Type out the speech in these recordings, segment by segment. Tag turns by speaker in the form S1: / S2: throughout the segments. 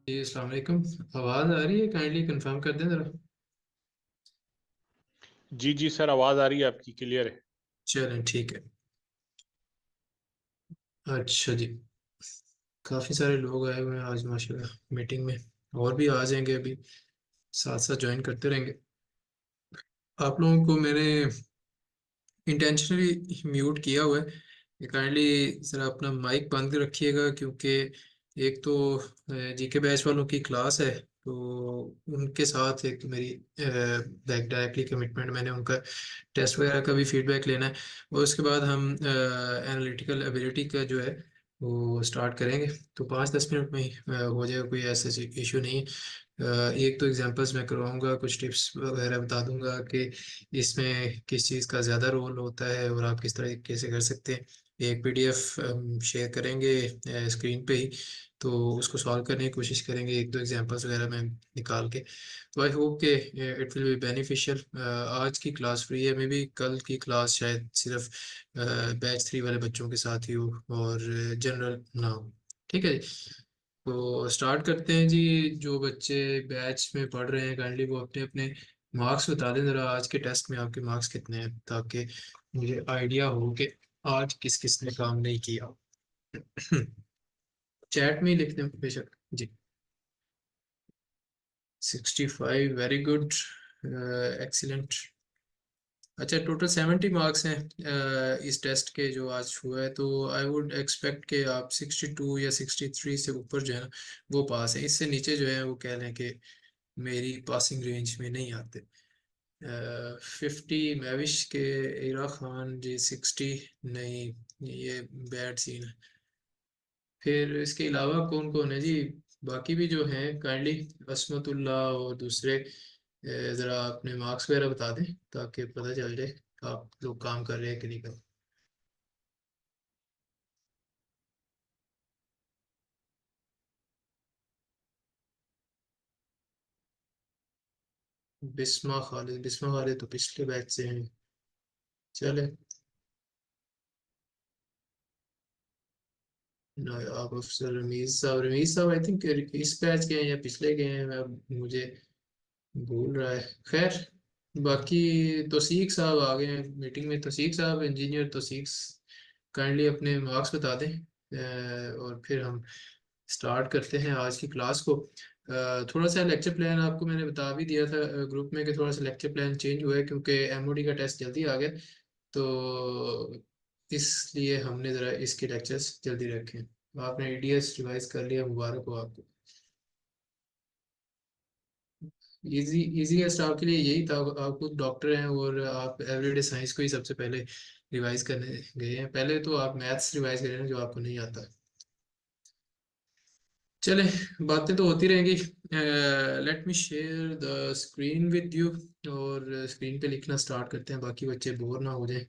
S1: जी अस्सलाम वालेकुम। आवाज़ आ रही है? काइंडली कंफर्म कर दें ज़रा।
S2: जी जी सर, आवाज़ आ रही है आपकी, क्लियर है।
S1: चलें ठीक है। अच्छा जी, काफ़ी सारे लोग आए हुए हैं आज माशाल्लाह मीटिंग में। और भी आ जाएंगे अभी, साथ साथ ज्वाइन करते रहेंगे। आप लोगों को मैंने इंटेंशनली म्यूट किया हुआ है, काइंडली ज़रा अपना माइक बंद रखिएगा, क्योंकि एक तो जीके बैच वालों की क्लास है, तो उनके साथ एक तो मेरी डायरेक्टली कमिटमेंट, मैंने उनका टेस्ट वगैरह का भी फीडबैक लेना है। और उसके बाद हम एनालिटिकल एबिलिटी का जो है वो स्टार्ट करेंगे। तो 5-10 मिनट में ही हो जाएगा, कोई ऐसा इशू नहीं है। एक तो एग्जांपल्स मैं करवाऊंगा, कुछ टिप्स वगैरह बता दूंगा कि इसमें किस चीज़ का ज़्यादा रोल होता है और आप किस तरीके से कर सकते हैं। एक पीडीएफ शेयर करेंगे स्क्रीन पे ही, तो उसको सॉल्व करने की कोशिश करेंगे, एक दो एग्जांपल्स वगैरह मैं निकाल के। तो आई होप कि इट विल बी बेनिफिशियल। आज की क्लास फ्री है, मे बी कल की क्लास शायद सिर्फ बैच 3 वाले बच्चों के साथ ही हो और जनरल ना हो। ठीक है जी, तो स्टार्ट करते हैं जी। जो बच्चे बैच में पढ़ रहे हैं काइंडली वो अपने अपने मार्क्स बता दें ज़रा, आज के टेस्ट में आपके मार्क्स कितने हैं, ताकि मुझे आइडिया हो कि आज किस किस ने काम नहीं किया। चैट में ही लिख दें बेशक जी। 65, वेरी गुड, एक्सीलेंट। अच्छा, टोटल 70 मार्क्स हैं इस टेस्ट के जो आज हुआ है, तो आई वुड एक्सपेक्ट कि आप 62 या 63 से ऊपर जो है ना वो पास है। इससे नीचे जो है वो कह लें कि मेरी पासिंग रेंज में नहीं आते। 50 मैविश के, इरा खान जी 60 नहीं, ये बैड सीन है। फिर इसके अलावा कौन कौन है जी? बाकी भी जो हैं काइंडली असमतुल्लाह और दूसरे ज़रा अपने मार्क्स वगैरह बता दें, ताकि पता चल जाए कि आप लोग काम कर रहे हैं कि नहीं कर। बिस्मा खालिद तो पिछले बैच से हैं। चले, नायाब अफसर रमीज साहब आई थिंक इस बैच के हैं या पिछले के हैं, मुझे भूल रहा है। खैर, बाकी तौसीक साहब आ गए हैं मीटिंग में। तौसीक साहब, इंजीनियर तौसीक, काइंडली अपने मार्क्स बता दें और फिर हम स्टार्ट करते हैं आज की क्लास को। थोड़ा सा लेक्चर प्लान आपको मैंने बता भी दिया था ग्रुप में कि थोड़ा सा लेक्चर प्लान चेंज हुआ है, क्योंकि एमओडी का टेस्ट जल्दी आ गया, तो इसलिए हमने ज़रा इसके लेक्चर्स जल्दी रखे। आपने ईडीएस रिवाइज कर लिया, मुबारक हो आपको। इजी इजीएस्ट आपके लिए यही था, आप खुद डॉक्टर हैं और आप एवरीडे साइंस को ही सबसे पहले रिवाइज करने गए हैं। पहले तो आप मैथ्स रिवाइज करें जो आपको नहीं आता। चले, बातें तो होती रहेंगी। Let me share the screen with you, और स्क्रीन पे लिखना स्टार्ट करते हैं, बाकी बच्चे बोर ना हो जाए।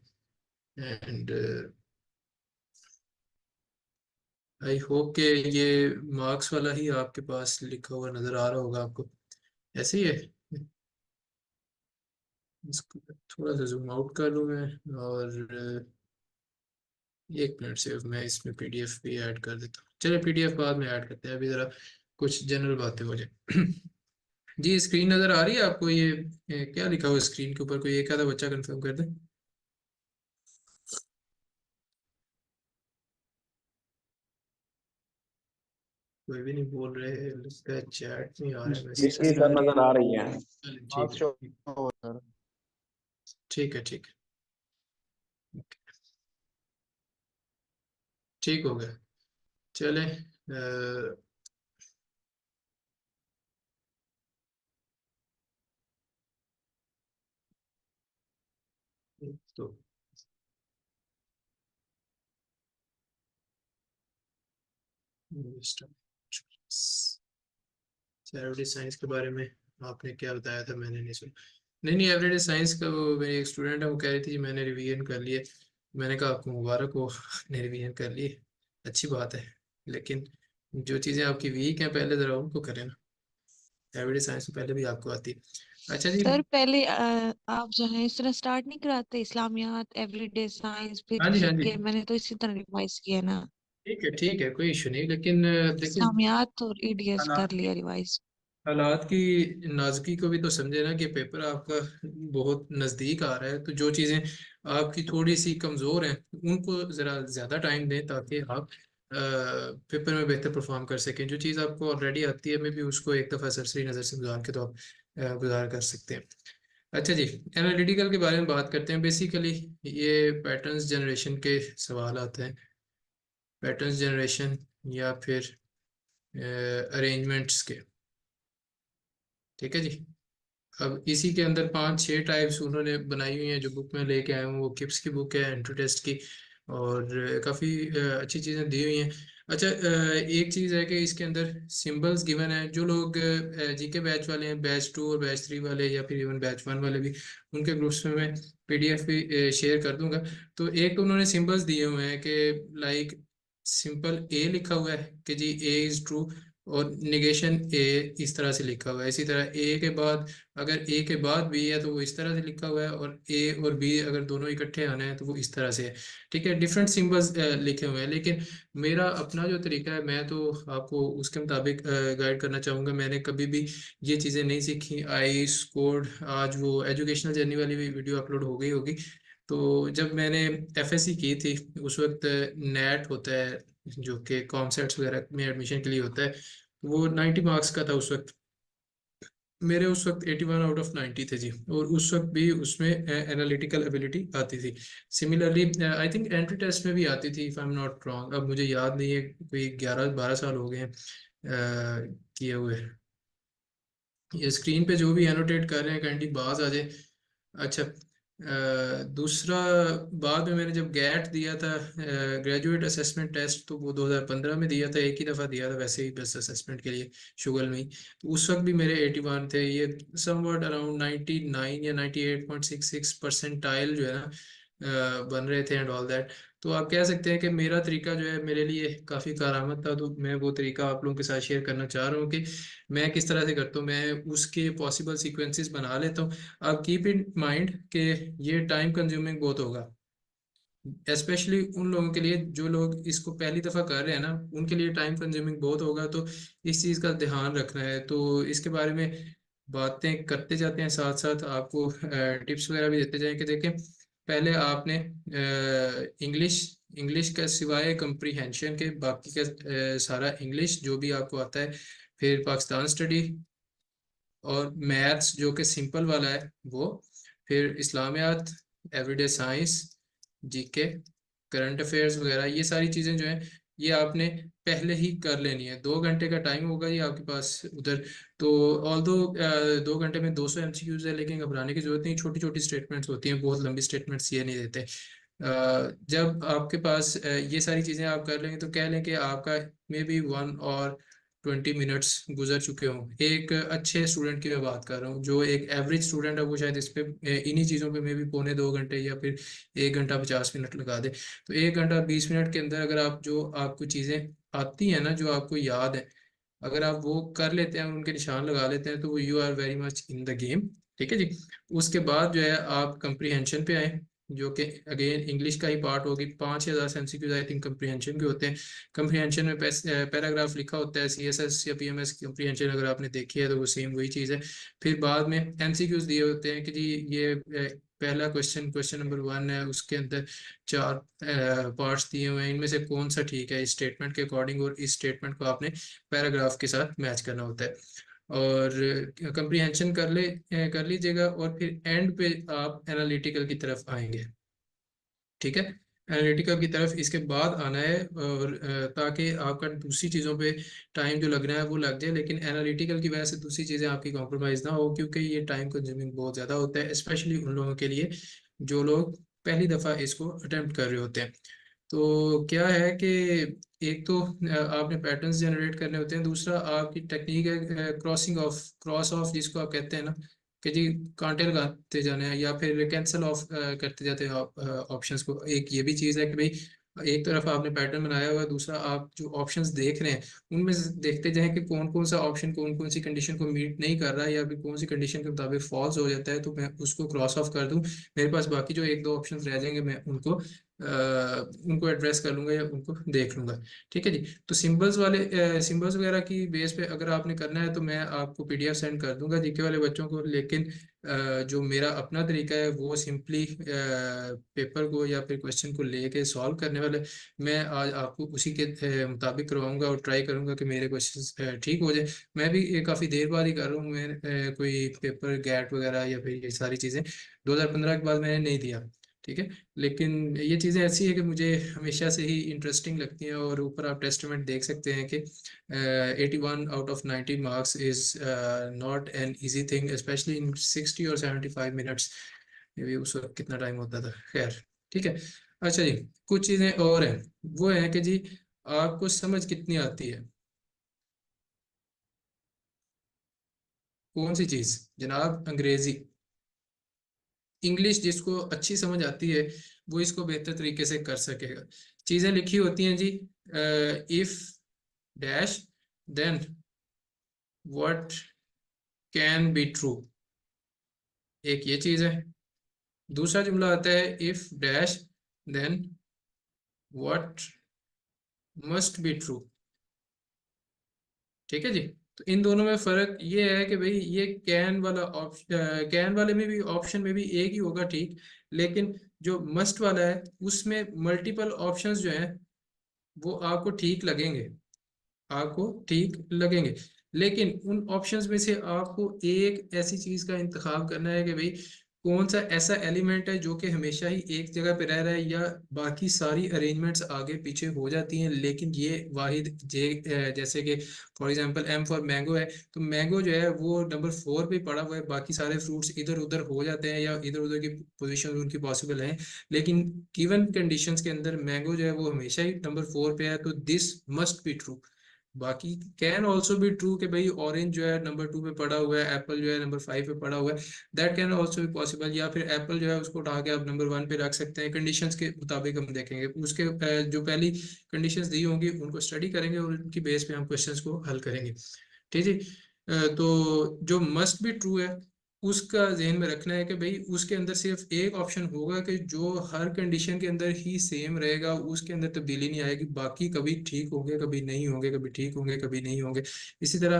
S1: एंड आई होप कि ये मार्क्स वाला ही आपके पास लिखा हुआ नज़र आ रहा होगा आपको, ऐसे ही है। इसको थोड़ा सा जूम आउट कर लूँ मैं, और 1 मिनट से मैं इसमें पीडीएफ भी ऐड कर देता हूँ। चलिए, पीडीएफ बाद में ऐड करते हैं, अभी ज़रा कुछ जनरल बातें हो जाए। जी, स्क्रीन नज़र आ रही है आपको? ये क्या लिखा हुआ स्क्रीन के ऊपर? कोई एक आधा बच्चा कंफर्म कर दे। कोई भी नहीं बोल रहे, इसका चैट नहीं आ रहा है
S3: जी
S1: मैसेज।
S3: जी सर, नजर आ रही है।
S1: ठीक
S3: मार्क्स शो
S1: है,
S3: हो सर।
S1: ठीक है, ठीक है, ठीक हो गया। चले, तो एवरेज साइंस के बारे में आपने क्या बताया था? मैंने नहीं सुना। नहीं नहीं, एवरेज साइंस का वो मेरी एक स्टूडेंट है, वो कह रही थी कि मैंने रिवीजन कर लिए। मैंने कहा आपको मुबारक हो, आपने रिवीजन कर लिए, अच्छी बात है। लेकिन जो चीज़ें आपकी वीक हैं पहले ज़रा उनको करें ना। एवरेज साइंस में पहले भी आपको आती है। अच्छा जी।
S4: सर पहले आप जो है इस तरह स्टार्ट नहीं कराते, इस्लामियात, एवरीडे साइंस, फिर
S1: हाँ जी, हाँ जी।
S4: जीके? मैंने तो इसी तरह रिवाइज किया ना।
S1: ठीक है, कोई इशू नहीं, लेकिन देखिए,
S4: इस्लामियात और ईडीएस
S1: हालात
S4: कर लिया रिवाइज।
S1: हालात की नाजुकी को भी तो समझे ना, कि पेपर आपका बहुत नज़दीक आ रहा है, तो जो चीज़ें आपकी थोड़ी सी कमज़ोर हैं उनको ज़रा ज़्यादा टाइम दें, ताकि आप पेपर में बेहतर परफॉर्म कर सकें। जो चीज़ आपको ऑलरेडी आती है, मे भी उसको एक दफ़ा सरसरी नज़र से गुजार के तो आप गुजार कर सकते हैं। अच्छा जी, एनालिटिकल के बारे में बात करते हैं। बेसिकली ये पैटर्न्स जनरेशन के सवाल आते हैं, पैटर्न्स जनरेशन या फिर अरेंजमेंट्स के। ठीक है जी। अब इसी के अंदर 5-6 टाइप्स उन्होंने बनाई हुई हैं, जो बुक में लेके आए हूँ, वो किप्स की बुक है, एंट्री टेस्ट की, और काफ़ी अच्छी चीज़ें दी हुई हैं। अच्छा, एक चीज़ है कि इसके अंदर सिंबल्स गिवन है। जो लोग जीके बैच वाले हैं, बैच 2 और बैच 3 वाले, या फिर इवन बैच 1 वाले भी, उनके ग्रुप्स में मैं पीडीएफ भी शेयर कर दूंगा। तो एक तो उन्होंने सिंबल्स दिए हुए हैं कि लाइक सिंपल ए लिखा हुआ है कि जी ए इज़ ट्रू, और निगेशन ए इस तरह से लिखा हुआ है। इसी तरह ए के बाद, अगर ए के बाद बी है तो वो इस तरह से लिखा हुआ है, और ए और बी अगर दोनों इकट्ठे आने हैं तो वो इस तरह से है। ठीक है, डिफरेंट सिंबल्स लिखे हुए हैं, लेकिन मेरा अपना जो तरीका है, मैं तो आपको उसके मुताबिक गाइड करना चाहूँगा। मैंने कभी भी ये चीज़ें नहीं सीखी। आई स्कोर्ड, आज वो एजुकेशनल जर्नी वाली भी वीडियो अपलोड हो गई होगी। तो जब मैंने एफएससी की थी, उस वक्त नेट होता है, जो कि कॉमसेट्स वगैरह में एडमिशन के लिए होता है, वो 90 मार्क्स का था उस वक्त। मेरे उस वक्त 81 आउट ऑफ 90 थे जी, और उस वक्त भी उसमें एनालिटिकल एबिलिटी आती थी। Similarly I think entry test में भी आती थी, if I am not wrong, अब मुझे याद नहीं है, कोई 11-12 साल हो गए हैं किए हुए। ये स्क्रीन पे जो भी एनोटेट कर रहे हैं काइंडली बाज आ जाए। अच्छा, दूसरा, बाद में मैंने जब गैट दिया था, ग्रेजुएट असेसमेंट टेस्ट, तो वो 2015 में दिया था, एक ही दफ़ा दिया था वैसे ही, बस असेसमेंट के लिए, शुगल में ही। तो उस वक्त भी मेरे 81 थे। ये समवट अराउंड 99 या 98.66 परसेंटाइल जो है ना, बन रहे थे एंड ऑल दैट। तो आप कह सकते हैं कि मेरा तरीका जो है मेरे लिए काफ़ी कारआमद था, तो मैं वो तरीका आप लोगों के साथ शेयर करना चाह रहा हूँ कि मैं किस तरह से करता हूँ। मैं उसके पॉसिबल सीक्वेंसेस बना लेता हूँ। अब कीप इन माइंड कि ये टाइम कंज्यूमिंग बहुत होगा, स्पेशली उन लोगों के लिए जो लोग इसको पहली दफ़ा कर रहे हैं ना, उनके लिए टाइम कंज्यूमिंग बहुत होगा। तो इस चीज़ का ध्यान रखना है। तो इसके बारे में बातें करते जाते हैं, साथ साथ आपको टिप्स वगैरह भी देते जाएं कि देखें, पहले आपने इंग्लिश इंग्लिश का सिवाय कंप्रीहेंशन के बाकी का सारा इंग्लिश जो भी आपको आता है, फिर पाकिस्तान स्टडी, और मैथ्स जो कि सिंपल वाला है वो, फिर इस्लामियात, everyday science, GK, current affairs वगैरह, ये सारी चीज़ें जो हैं, ये आपने पहले ही कर लेनी है। 2 घंटे का टाइम होगा ये आपके पास उधर। तो ऑल दो 2 घंटे में 200 एमसीक्यूज है, लेकिन घबराने की जरूरत नहीं, छोटी छोटी स्टेटमेंट्स होती हैं, बहुत लंबी स्टेटमेंट्स ये नहीं देते। जब आपके पास ये सारी चीज़ें आप कर लेंगे, तो कह लें कि आपका मे बी 1 और 20 मिनट्स गुजर चुके हों। एक अच्छे स्टूडेंट की मैं बात कर रहा हूँ, जो एक एवरेज स्टूडेंट है, वो शायद इस पे इन्हीं चीज़ों पे मे बी पौने 2 घंटे या फिर 1 घंटा 50 मिनट लगा दे। तो 1 घंटा 20 मिनट के अंदर अगर आप, जो आपको चीज़ें आती हैं ना, जो आपको याद है, अगर आप वो कर लेते हैं, उनके निशान लगा लेते हैं, तो you are very much in the game. ठीक है जी। उसके बाद जो है आप कंप्रीहेंशन पे आए, जो कि अगेन इंग्लिश का ही पार्ट होगी। 5 या 10 एमसीक्यूज आई थिंक कंप्रीहेंशन के होते हैं। कंप्रीहेंशन में पैराग्राफ लिखा होता है, सीएसएस या पीएमएस कंप्रीहेंशन अगर आपने देखी है तो वो सेम वही चीज़ है। फिर बाद में एमसीक्यूज दिए होते हैं कि जी ये पहला क्वेश्चन नंबर 1 है, उसके अंदर 4 पार्ट्स दिए हुए हैं, इनमें से कौन सा ठीक है इस स्टेटमेंट के अकॉर्डिंग, और इस स्टेटमेंट को आपने पैराग्राफ के साथ मैच करना होता है। और कंप्रीहेंशन कर लीजिएगा, और फिर एंड पे आप एनालिटिकल की तरफ आएंगे। ठीक है, एनालिटिकल की तरफ इसके बाद आना है, और ताकि आपका दूसरी चीज़ों पे टाइम जो लग रहा है वो लग जाए, लेकिन एनालिटिकल की वजह से दूसरी चीज़ें आपकी कॉम्प्रोमाइज़ ना हो, क्योंकि ये टाइम कंज्यूमिंग बहुत ज़्यादा होता है, स्पेशली उन लोगों के लिए जो लोग पहली दफ़ा इसको अटेम्प्ट कर रहे होते हैं। तो क्या है कि एक तो आपने पैटर्न्स जनरेट करने होते हैं, दूसरा आपकी टेक्निक है क्रॉस ऑफ जिसको आप कहते हैं ना, कि जी कांटे लगाते जाने हैं, या फिर कैंसिल ऑफ करते जाते हैं ऑप्शंस को। एक ये भी चीज़ है कि भाई, एक तरफ आपने पैटर्न बनाया हुआ है, दूसरा आप जो ऑप्शंस देख रहे हैं उनमें से देखते जाएं कि कौन कौन सा ऑप्शन कौन कौन सी कंडीशन को मीट नहीं कर रहा है, या फिर कौन सी कंडीशन के मुताबिक फॉल्स हो जाता है, तो मैं उसको क्रॉस ऑफ कर दूं। मेरे पास बाकी जो 1-2 ऑप्शंस रह जाएंगे, मैं उनको उनको एड्रेस कर लूंगा या उनको देख लूंगा। ठीक है जी। तो सिंबल्स वाले सिंबल्स वगैरह की बेस पे अगर आपने करना है तो मैं आपको पीडीएफ सेंड कर दूंगा जीके वाले बच्चों को, लेकिन जो मेरा अपना तरीका है वो सिंपली पेपर को या फिर क्वेश्चन को लेके सॉल्व करने वाले, मैं आज आपको उसी के मुताबिक करवाऊंगा और ट्राई करूंगा कि मेरे क्वेश्चन ठीक हो जाए। मैं भी काफ़ी देर बाद ही कर रहा हूँ, मैं कोई पेपर गैट वगैरह या फिर ये सारी चीज़ें 2015 के बाद मैंने नहीं दिया। ठीक है। लेकिन ये चीज़ें ऐसी है कि मुझे हमेशा से ही इंटरेस्टिंग लगती हैं, और ऊपर आप टेस्टमेंट देख सकते हैं कि 81 out of 90 marks is not an easy thing, specially in 60 और 75 मिनट्स। ये भी उस वक्त कितना टाइम होता था, खैर। ठीक है। अच्छा जी, कुछ चीज़ें और हैं, वो है कि जी आपको समझ कितनी आती है। कौन सी चीज़ जनाब? अंग्रेजी। इंग्लिश जिसको अच्छी समझ आती है वो इसको बेहतर तरीके से कर सकेगा। चीजें लिखी होती हैं जी, if dash then what can be true, एक ये चीज है। दूसरा जुमला आता है if dash then what must be true. ठीक है जी। तो इन दोनों में फर्क ये है कि भाई ये कैन वाला ऑप्शन, कैन वाले में भी ऑप्शन में भी एक ही होगा, ठीक, लेकिन जो मस्ट वाला है उसमें मल्टीपल ऑप्शंस जो हैं वो आपको ठीक लगेंगे, आपको ठीक लगेंगे। लेकिन उन ऑप्शंस में से आपको एक ऐसी चीज का इंतखाब करना है कि भाई कौन सा ऐसा एलिमेंट है जो कि हमेशा ही एक जगह पे रह रहा है, या बाकी सारी अरेंजमेंट्स आगे पीछे हो जाती हैं लेकिन ये वाहिद जैसे कि for example M for mango है, तो मैंगो जो है वो नंबर 4 पे पड़ा हुआ है, बाकी सारे फ्रूट्स इधर उधर हो जाते हैं या इधर उधर की पोजीशन उनकी पॉसिबल है, लेकिन गिवन कंडीशंस के अंदर मैंगो जो है वो हमेशा ही नंबर 4 पे है, तो दिस मस्ट बी ट्रू। बाकी कैन ऑल्सो बी ट्रू कि भाई ऑरेंज जो है नंबर 2 पे पड़ा हुआ है, एप्पल जो है नंबर 5 पे पड़ा हुआ है, that can also be possible, या फिर एप्पल जो है उसको उठा के आप नंबर 1 पे रख सकते हैं। कंडीशंस के मुताबिक हम देखेंगे, उसके जो पहली कंडीशंस दी होंगी उनको स्टडी करेंगे और उनकी बेस पे हम क्वेश्चंस को हल करेंगे। ठीक है। तो जो मस्ट बी ट्रू है उसका जहन में रखना है कि भाई उसके अंदर सिर्फ एक ऑप्शन होगा कि जो हर कंडीशन के अंदर ही सेम रहेगा, उसके अंदर तब्दीली नहीं आएगी, बाकी कभी ठीक होंगे कभी नहीं होंगे, कभी ठीक होंगे कभी नहीं होंगे। इसी तरह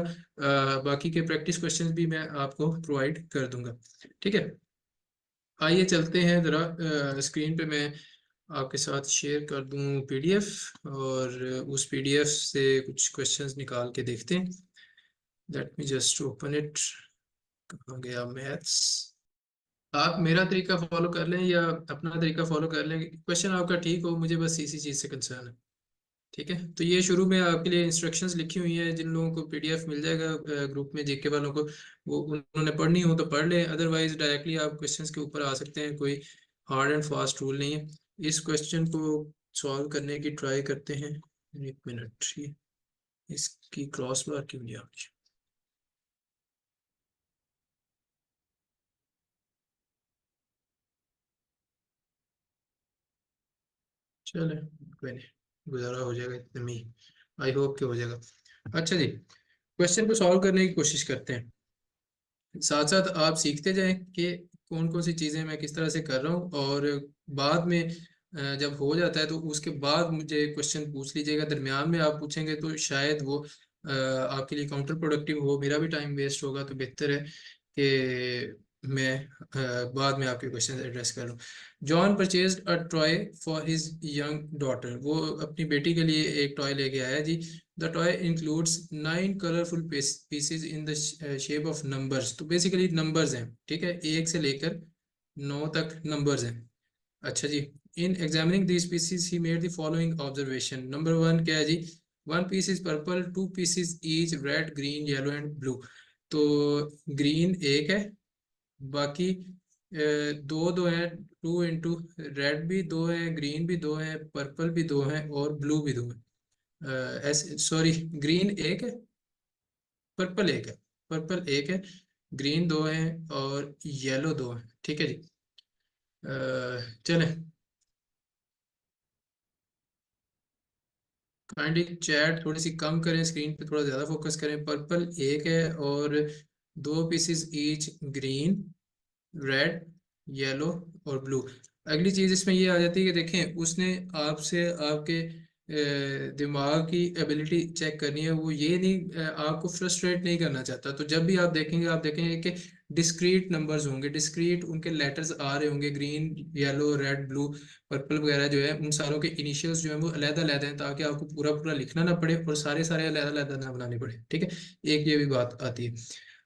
S1: बाकी के प्रैक्टिस क्वेश्चंस भी मैं आपको प्रोवाइड कर दूंगा। ठीक है। आइए चलते हैं ज़रा स्क्रीन पे, मैं आपके साथ शेयर कर दूं पीडीएफ, और उस पीडीएफ से कुछ क्वेश्चंस निकाल के देखते हैं। Let me just open it. कहाँ गया मैथ्स? आप मेरा तरीका फॉलो कर लें या अपना तरीका फॉलो कर लें, क्वेश्चन आपका ठीक हो, मुझे बस इसी चीज़ से कंसर्न है। ठीक है। तो ये शुरू में आपके लिए इंस्ट्रक्शंस लिखी हुई है, जिन लोगों को पीडीएफ मिल जाएगा ग्रुप में जीके वालों को, वो उन्होंने पढ़नी हो तो पढ़ लें, अदरवाइज डायरेक्टली आप क्वेश्चंस के ऊपर आ सकते हैं, कोई हार्ड एंड फास्ट रूल नहीं है। इस क्वेश्चन को सॉल्व करने की ट्राई करते हैं। एक मिनट, ये इसकी क्रॉस बार क्यों नहीं आ रही? चले कोई नहीं, गुजारा हो जाएगा इतने में ही, आई होप कि हो जाएगा। अच्छा जी, क्वेश्चन को सॉल्व करने की कोशिश करते हैं, साथ साथ आप सीखते जाएं कि कौन कौन सी चीज़ें मैं किस तरह से कर रहा हूँ, और बाद में जब हो जाता है तो उसके बाद मुझे क्वेश्चन पूछ लीजिएगा। दरमियान में आप पूछेंगे तो शायद वो आपके लिए काउंटर प्रोडक्टिव हो, मेरा भी टाइम वेस्ट होगा, तो बेहतर है कि मैं बाद में आपके क्वेश्चन एड्रेस कर लूँ। John purchased a toy for his young daughter, वो अपनी बेटी के लिए एक टॉय लेके आया जी। The toy includes 9 colourful pieces in the shape of numbers, तो बेसिकली नंबर्स हैं, ठीक है, 1 से लेकर 9 तक नंबर्स हैं। अच्छा जी, in examining the species he made the following observation. Number 1 क्या है जी? 1 piece is purple, 2 pieces each red green yellow and blue. तो ग्रीन एक है, बाकी दो दो हैं, 2 इंटू रेड भी 2 है, ग्रीन भी 2 है, पर्पल भी 2 है और ब्लू भी 2 है। ऐसे सॉरी, ग्रीन एक है, पर्पल एक है, पर्पल एक है, ग्रीन 2 है और येलो 2 है। ठीक है जी। चलें, काइंडली चैट थोड़ी सी कम करें, स्क्रीन पे थोड़ा ज़्यादा फोकस करें। पर्पल एक है और 2 pieces each green, red, yellow और ब्लू। अगली चीज इसमें ये आ जाती है कि देखें उसने आपसे आपके दिमाग की एबिलिटी चेक करनी है। वो ये नहीं आपको फ्रस्ट्रेट नहीं करना चाहता। तो जब भी आप देखेंगे कि डिस्क्रीट नंबर्स होंगे, डिस्क्रीट उनके लेटर्स आ रहे होंगे, green yellow red blue purple वगैरह जो है, उन सारों के इनिशियल्स जो है वो अलग अलग हैं, ताकि आपको पूरा पूरा लिखना ना पड़े और सारे सारे अलग अलग ना बनाने पड़े। ठीक है, एक ये भी बात आती है।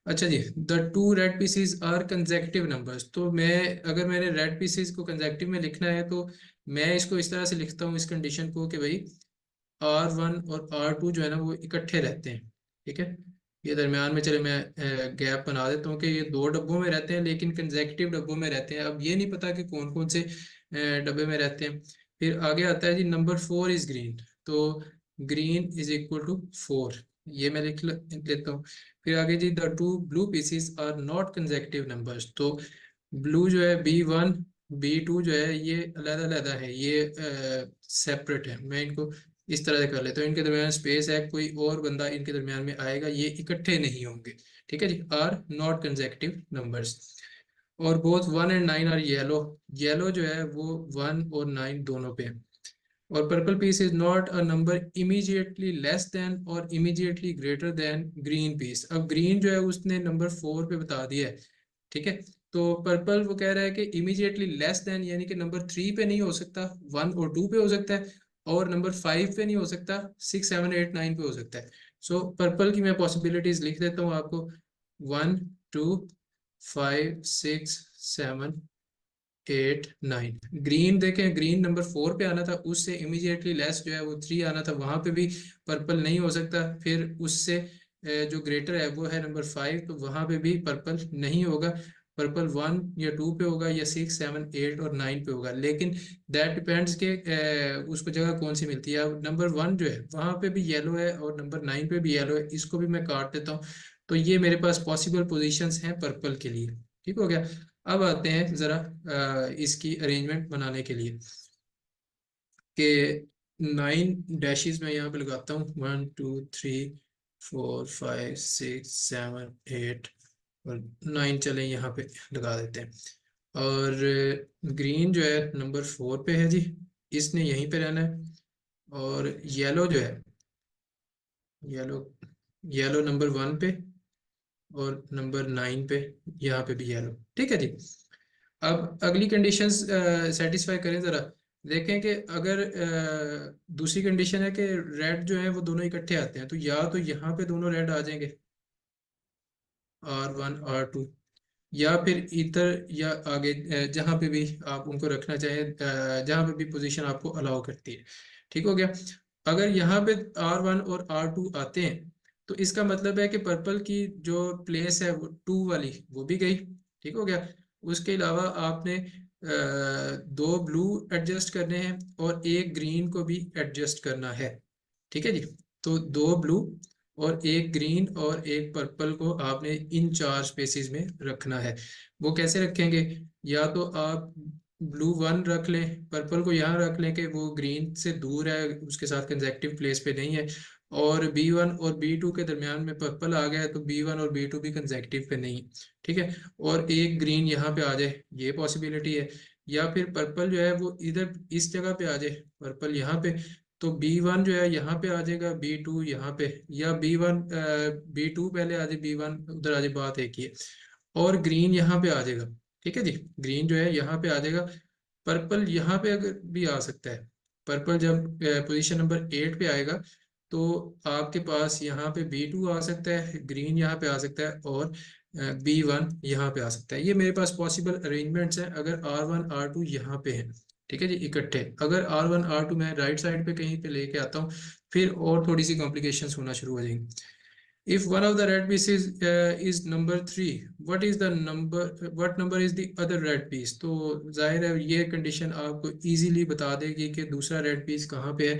S1: अच्छा जी, the two red pieces are consecutive numbers. तो मैं अगर मैंने रेड पीसीज को कंजेक्टिव में लिखना है तो मैं इसको इस तरह से लिखता हूँ, इस कंडीशन को, कि भाई R1 और R2 जो है ना वो इकट्ठे रहते हैं। ठीक है, ये दरमियान में, चले मैं गैप बना देता हूँ कि ये दो डब्बों में रहते हैं लेकिन कंजेक्टिव डब्बों में रहते हैं। अब ये नहीं पता कि कौन कौन से डब्बे में रहते हैं। फिर आगे आता है जी नंबर 4 इज ग्रीन। तो ग्रीन इज इक्वल टू 4, ये मैं लिख लेता हूँ। फिर आगे जी the two blue pieces are not consecutive numbers. तो ब्लू जो है B1 B2 जो है ये अलग अलग है, ये सेपरेट है। मैं इनको इस तरह से कर लेता हूँ, इनके दरमियान स्पेस है, कोई और बंदा इनके दरमियान में आएगा, ये इकट्ठे नहीं होंगे। ठीक है जी, आर नॉट कंजेक्टिव नंबर्स। और both 1 and 9 are yellow. Yellow जो है वो 1 और 9 दोनों पे है। और purple piece is not a number immediately less than और immediately greater than green piece. अब ग्रीन जो है उसने नंबर 4 पे बता दिया है। ठीक है, तो पर्पल वो कह रहा है कि इमीडिएटली लेस देन यानी कि नंबर 3 पे नहीं हो सकता, 1 और 2 पे हो सकता है, और नंबर 5 पे नहीं हो सकता, 6 7 8 9 पे हो सकता है। सो पर्पल की मैं पॉसिबिलिटीज लिख देता हूँ आपको, 1 2 5 6 7 8 9। ग्रीन देखें, ग्रीन नंबर 4 पे आना था, उससे इमीडिएटली लेस जो है वो 3 आना था, वहां पे भी पर्पल नहीं हो सकता। फिर उससे जो ग्रेटर है वो है नंबर 5, तो वहां पे भी पर्पल नहीं होगा। पर्पल 1 या 2 पे होगा या 6 7 8 और 9 पे होगा। लेकिन दैट डिपेंड्स के उसको जगह कौन सी मिलती है। अब नंबर 1 जो है वहां पे भी येलो है और नंबर 9 पे भी येलो है, इसको भी मैं काट देता हूँ। तो ये मेरे पास पॉसिबल पोजिशंस हैं पर्पल के लिए। ठीक हो गया। अब आते हैं जरा इसकी अरेंजमेंट बनाने के लिए, कि 9 डैशेस में यहाँ पे लगाता हूँ, 1 2 3 4 5 6 7 8 और 9, चले यहाँ पे लगा देते हैं। और ग्रीन जो है नंबर 4 पे है जी, इसने यहीं पे रहना है। और येलो जो है, येलो येलो नंबर 1 पे और नंबर 9 पे, यहाँ पे भी येलो। ठीक है जी। अब अगली कंडीशंस सेटिस्फाई करें जरा। देखें कि अगर दूसरी कंडीशन है कि रेड जो है वो दोनों इकट्ठे आते हैं, तो या तो यहाँ पे दोनों रेड आ जाएंगे, R1 R2, या फिर इधर या आगे जहाँ पे भी आप उनको रखना चाहें, जहाँ पे भी पोजीशन आपको अलाउ करती है। ठीक हो गया। अगर यहाँ पे R1 और R2 आते हैं तो इसका मतलब है कि पर्पल की जो प्लेस है वो 2 वाली वो भी गई। ठीक हो गया। उसके अलावा आपने दो ब्लू एडजस्ट करने हैं और एक ग्रीन को भी एडजस्ट करना है। ठीक है जी। तो दो ब्लू और एक ग्रीन और एक पर्पल को आपने इन 4 स्पेसिस में रखना है। वो कैसे रखेंगे? या तो आप ब्लू 1 रख लें, पर्पल को यहाँ रख लें कि वो ग्रीन से दूर है, उसके साथ कंजेक्टिव प्लेस पे नहीं है, और B1 और B2 के दरमियान में पर्पल आ गया है तो B1 और B2 भी कंजेक्टिव पे नहीं। ठीक है, और एक ग्रीन यहाँ पे आ जाए, ये पॉसिबिलिटी है। या फिर पर्पल जो है वो इधर इस जगह पे आ जाए, पर्पल यहाँ पे, तो B1 जो है यहाँ पे आ जाएगा, B2 यहाँ पे, या B1 B2 पहले आ जाए, B1 उधर आ जाए, बात एक ही है। और ग्रीन यहाँ पे आ जाएगा। ठीक है जी, ग्रीन जो है यहाँ पे आ जाएगा। पर्पल यहाँ पे अगर भी आ सकता है, पर्पल जब पोजीशन नंबर 8 पे आएगा तो आपके पास यहाँ पे B2 आ सकता है, ग्रीन यहाँ पे आ सकता है, और B1 यहाँ पे आ सकता है। ये मेरे पास पॉसिबल अरेंजमेंट्स हैं अगर R1 R2 यहाँ पे है। ठीक है जी, इकट्ठे। अगर R1 R2 मैं राइट साइड पे कहीं पे लेके आता हूँ, फिर और थोड़ी सी कॉम्प्लिकेशंस होना शुरू हो जाएंगी। If one of the red pieces is number 3, what number is the other red piece? तो जाहिर है ये कंडीशन आपको इजीली बता देगी कि दूसरा रेड पीस कहाँ पे है।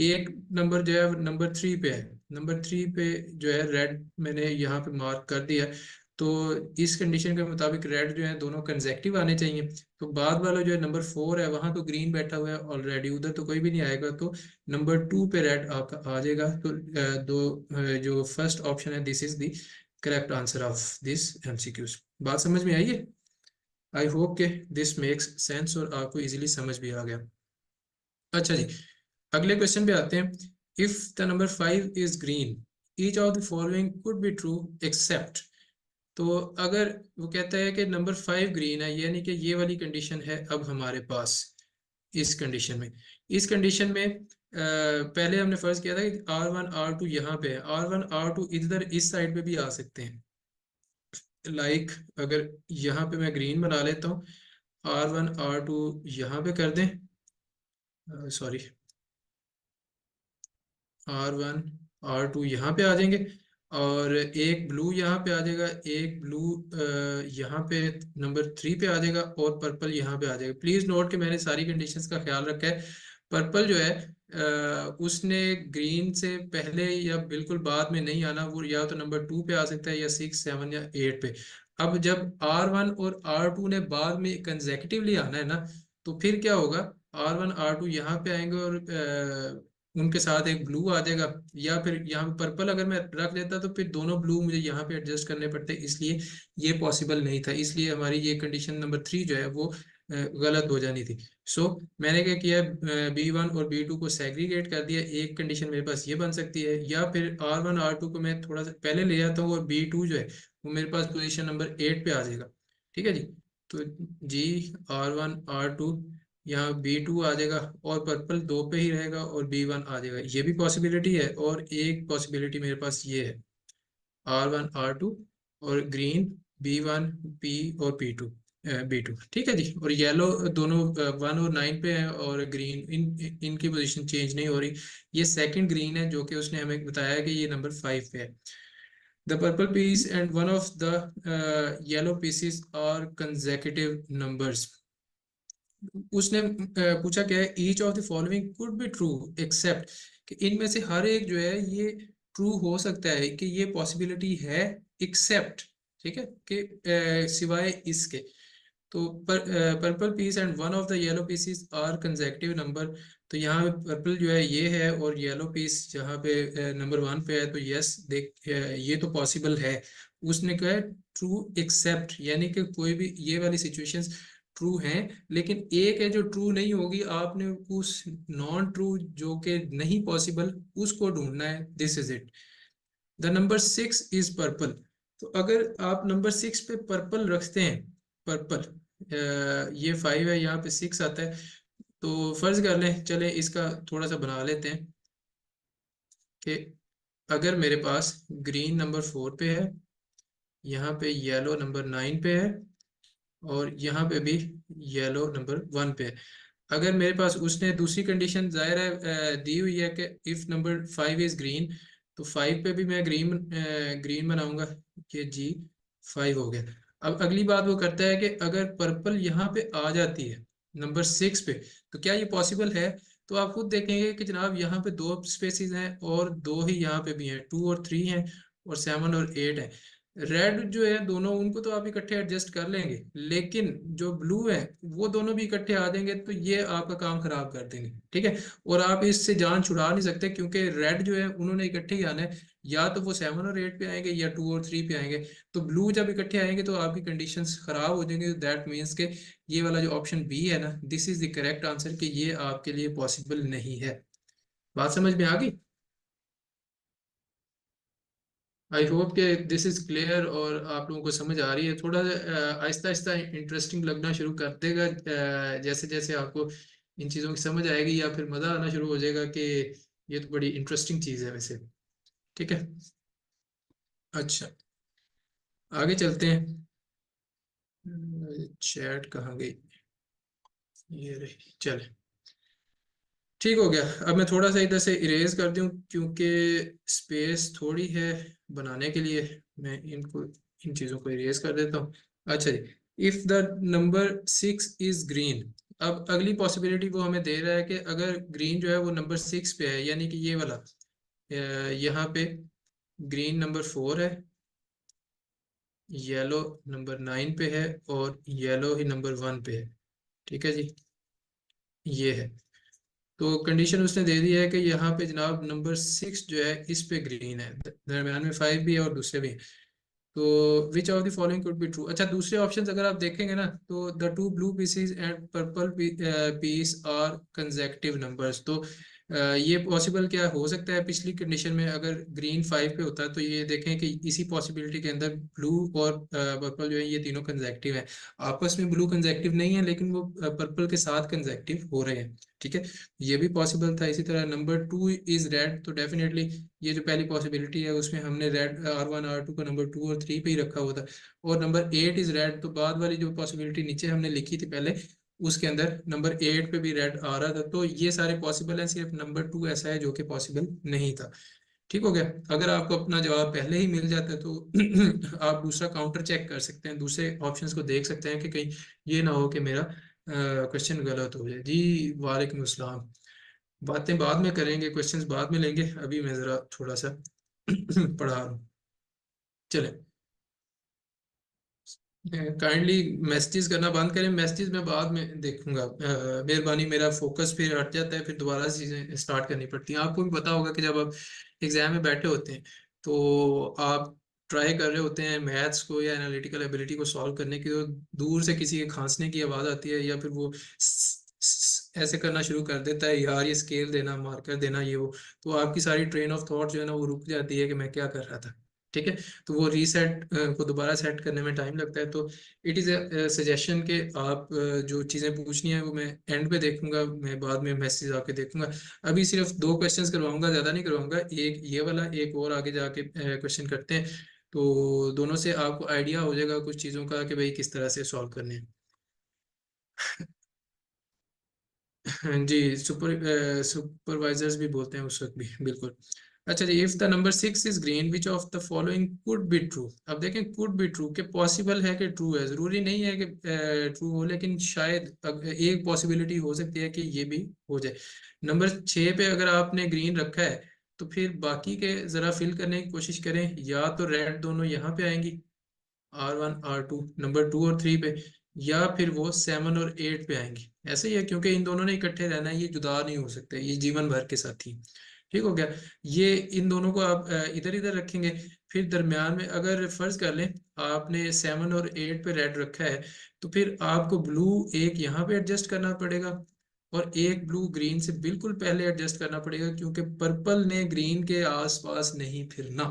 S1: एक नंबर जो है नंबर 3 पे है, नंबर 3 पे जो है रेड मैंने यहाँ पे मार्क कर दिया है। तो इस कंडीशन के मुताबिक रेड जो है दोनों कंजेक्टिव आने चाहिए। तो बाद वाला जो है नंबर 4 है, वहां तो ग्रीन बैठा हुआ है ऑलरेडी, उधर तो कोई भी नहीं आएगा, तो नंबर 2 पे रेड आपका आ जाएगा। तो जो फर्स्ट ऑप्शन है, this is the correct answer of this MCQs। बात समझ में आई है? आई होप के दिस मेक्स सेंस और आपको इजीली समझ भी आ गया। अच्छा जी, अगले क्वेश्चन पे आते हैं। If the number 5 is green, each of the following could be true except. तो अगर वो कहता है कि नंबर 5 ग्रीन है, यानी कि ये वाली कंडीशन है अब हमारे पास। इस कंडीशन में पहले हमने फर्ज किया था कि R1 R2 यहाँ पे है, R1 R2 इधर इस साइड पे भी आ सकते हैं। अगर यहाँ पे मैं ग्रीन बना लेता हूँ, R1 R2 यहाँ पे कर दें, सॉरी R1 R2 यहाँ पे आ जाएंगे, और एक ब्लू यहाँ पे आ जाएगा, एक ब्लू यहाँ पे नंबर 3 पे आ जाएगा, और पर्पल यहाँ पे आ जाएगा। प्लीज नोट कि मैंने सारी कंडीशंस का ख्याल रखा है। पर्पल जो है उसने ग्रीन से पहले या बिल्कुल बाद में नहीं आना, वो या तो नंबर 2 पे आ सकता है, या 6 7 या 8 पे। अब जब R1 और R2 ने बाद में कंसेक्यूटिवली आना है ना, तो फिर क्या होगा, R1 R2 यहाँ पे आएंगे, और उनके साथ एक ब्लू आ जाएगा, या फिर यहाँ पे पर्पल अगर मैं रख देता तो फिर दोनों ब्लू मुझे यहाँ पे एडजस्ट करने पड़ते, इसलिए ये पॉसिबल नहीं था। इसलिए हमारी ये कंडीशन नंबर 3 जो है वो गलत हो जानी थी। सो मैंने क्या किया, B1 और B2 को सेग्रीगेट कर दिया। एक कंडीशन मेरे पास ये बन सकती है, या फिर R1 R2 को मैं थोड़ा सा पहले ले जाता हूँ, और B2 जो है वो मेरे पास पोजीशन नंबर 8 पे आ जाएगा। ठीक है जी, तो जी R1 R2, यहाँ B2 आ जाएगा, और पर्पल 2 पे ही रहेगा, और B1 आ जाएगा। ये भी पॉसिबिलिटी है, और एक पॉसिबिलिटी मेरे पास ये है, R1 R2 और ग्रीन B1 B और B2। ठीक है जी, और येलो दोनों 1 और 9 पे है, और ग्रीन इनकी पोजीशन चेंज नहीं हो रही। ये सेकंड ग्रीन है जो कि उसने हमें बताया कि ये नंबर 5 पे है। The purple piece and one of the yellow pieces are consecutive numbers. उसने पूछा क्या है, each of the following could be true except, कि इनमें से हर एक जो है ये ट्रू हो सकता है, कि ये पॉसिबिलिटी है एक्सेप्ट, ठीक है, कि सिवाय इसके। तो purple piece and one of the yellow pieces are consecutive number. तो यहाँ पे पर्पल जो है ये है, और येलो पीस जहाँ पे नंबर 1 पे है, तो यस देख ये तो पॉसिबल है। उसने कहा है ट्रू एक्सेप्ट, यानी कि कोई भी ये वाली सिचुएशंस ट्रू हैं, लेकिन एक है जो ट्रू नहीं होगी, आपने उस नॉन ट्रू जो कि नहीं पॉसिबल उसको ढूंढना है। This is it. The number 6 is purple. तो अगर आप नंबर 6 पे पर्पल रखते हैं, पर्पल ये 5 है, यहाँ पे 6 आता है, तो फर्ज कर लें, चले इसका थोड़ा सा बना लेते हैं, कि अगर मेरे पास ग्रीन नंबर 4 पे है, यहाँ पे येलो नंबर 9 पे है, और यहाँ पे भी येलो नंबर 1 पे है। अगर मेरे पास उसने दूसरी कंडीशन जाहिर है दी हुई है कि इफ नंबर 5 इज ग्रीन, तो 5 पे भी मैं ग्रीन बनाऊंगा, कि जी 5 हो गया। अब अगली बात वो करता है कि अगर पर्पल यहाँ पे आ जाती है नंबर 6 पे, तो क्या ये पॉसिबल है। तो आप खुद देखेंगे कि जनाब यहाँ पे 2 स्पेसिस हैं, और 2 ही यहाँ पे भी हैं, 2 और 3 हैं, और 7 और 8 है। रेड जो है दोनों, उनको तो आप इकट्ठे एडजस्ट कर लेंगे, लेकिन जो ब्लू है वो दोनों भी इकट्ठे आ जाएंगे, तो ये आपका काम खराब कर देंगे। ठीक है, और आप इससे जान छुड़ा नहीं सकते, क्योंकि रेड जो है उन्होंने इकट्ठे ही आना है, या तो वो 7 और 8 पे आएंगे, या 2 और 3 पे आएंगे। तो ब्लू जब इकट्ठे आएंगे तो आपकी कंडीशंस खराब हो जाएंगे। दैट मीन्स के ये वाला जो ऑप्शन बी है ना, this is the correct answer, कि ये आपके लिए पॉसिबल नहीं है। बात समझ में आ गई? आई होप कि दिस इज क्लियर और आप लोगों को समझ आ रही है। थोड़ा आहिस्ता आहिस्ता इंटरेस्टिंग लगना शुरू कर देगा, जैसे जैसे आपको इन चीज़ों की समझ आएगी, या फिर मज़ा आना शुरू हो जाएगा कि ये तो बड़ी इंटरेस्टिंग चीज़ है वैसे। ठीक है, अच्छा आगे चलते हैं। चैट कहाँ गई, ये रही, चले ठीक हो गया। अब मैं थोड़ा सा इधर से इरेज कर दूं, क्योंकि स्पेस थोड़ी है बनाने के लिए। मैं इन चीज़ों को इरेज कर देता हूँ। अच्छा जी, if the number 6 is green. अब अगली पॉसिबिलिटी वो हमें दे रहा है कि अगर ग्रीन जो है वो नंबर 6 पे है, यानी कि ये वाला यहाँ पे ग्रीन नंबर 4 है, येलो नंबर 9 पे है, और येलो ही नंबर 1 पे है। ठीक है जी, ये है। तो कंडीशन उसने दे दी है कि यहाँ पे जनाब नंबर 6 जो है इस पे ग्रीन है, दरम्यान में 5 भी है और दूसरे भी है। तो which of the following could be true. अच्छा, दूसरे ऑप्शन अगर आप देखेंगे ना, तो the two blue pieces and purple piece are consecutive numbers. तो ये पॉसिबल क्या हो सकता है, पिछली कंडीशन में अगर ग्रीन 5 पे होता है तो ये देखें कि इसी पॉसिबिलिटी के अंदर ब्लू और पर्पल जो है ये तीनों कंसेक्टिव हैं। आपस में ब्लू कंसेक्टिव नहीं है, लेकिन वो पर्पल के साथ कंसेक्टिव हो रहे हैं। ठीक है, ये भी पॉसिबल था। इसी तरह नंबर 2 इज रेड, तो डेफिनेटली ये जो पहली पॉसिबिलिटी है उसमें हमने रेड R1 R2 को नंबर 2 और 3 पे ही रखा हुआ था। और नंबर 8 इज रेड, तो बाद वाली जो पॉसिबिलिटी नीचे हमने लिखी थी पहले, उसके अंदर नंबर 8 पे भी रेड आ रहा था। तो ये सारे पॉसिबल हैं, सिर्फ नंबर 2 ऐसा है जो कि पॉसिबल नहीं था। ठीक हो गया। अगर आपको अपना जवाब पहले ही मिल जाता है तो आप दूसरा काउंटर चेक कर सकते हैं, दूसरे ऑप्शंस को देख सकते हैं कि कहीं ये ना हो कि मेरा क्वेश्चन गलत हो जाए। जी वालेकुम अस्सलाम। बातें बाद में करेंगे, क्वेश्चंस बाद में लेंगे, अभी मैं जरा थोड़ा सा पढ़ा रहा हूँ। चले, काइंडली मैसेजेस करना बंद करें, मैसेजेस मैं बाद में देखूंगा। मेहरबानी, मेरा फोकस फिर हट जाता है, फिर दोबारा से चीजें स्टार्ट करनी पड़ती हैं। आपको भी पता होगा कि जब आप एग्जाम में बैठे होते हैं तो आप ट्राई कर रहे होते हैं मैथ्स को या एनालिटिकल एबिलिटी को सॉल्व करने की, तो दूर से किसी के खांसने की आवाज आती है, या फिर वो ऐसे करना शुरू कर देता है, यार ये स्केल देना, मार्कर देना, ये वो। तो आपकी सारी ट्रेन ऑफ थॉट जो है ना वो रुक जाती है कि मैं क्या कर रहा था। ठीक है, तो वो रीसेट को दोबारा सेट करने में टाइम लगता है। तो इट इज़ ए सजेशन कि आप जो चीज़ें पूछनी है वो मैं एंड पे देखूंगा, मैं बाद में मैसेज आके देखूंगा। अभी सिर्फ 2 क्वेश्चंस करवाऊंगा, ज़्यादा नहीं करवाऊंगा। एक ये वाला, एक और आगे जाके क्वेश्चन करते हैं, तो दोनों से आपको आइडिया हो जाएगा कुछ चीज़ों का कि भाई किस तरह से सॉल्व करने हैं। जी, सुपरवाइजर्स भी बोलते हैं उस वक्त भी, बिल्कुल। अच्छा जी, if the number 6 is green which of the following could be true. अब देखें, कुड बी ट्रू के पॉसिबल है कि ट्रू है, जरूरी नहीं है कि ट्रू हो, लेकिन शायद एक पॉसिबिलिटी हो सकती है कि ये भी हो जाए। नंबर 6 पे अगर आपने ग्रीन रखा है तो फिर बाकी के जरा फिल करने की कोशिश करें। या तो रेड दोनों यहाँ पे आएंगी, R1 R2 नंबर 2 और 3 पे, या फिर वो 7 और 8 पे आएंगी। ऐसे ही है, क्योंकि इन दोनों ने इकट्ठे रहना है, ये जुदा नहीं हो सकते, ये जीवन भर के साथी। ठीक हो गया। ये इन दोनों को आप इधर इधर रखेंगे। फिर दरमियान में अगर फर्ज कर लें आपने 7 और 8 पे रेड रखा है, तो फिर आपको ब्लू एक यहाँ पे एडजस्ट करना पड़ेगा, और एक ब्लू ग्रीन से बिल्कुल पहले एडजस्ट करना पड़ेगा, क्योंकि पर्पल ने ग्रीन के आसपास नहीं फिरना।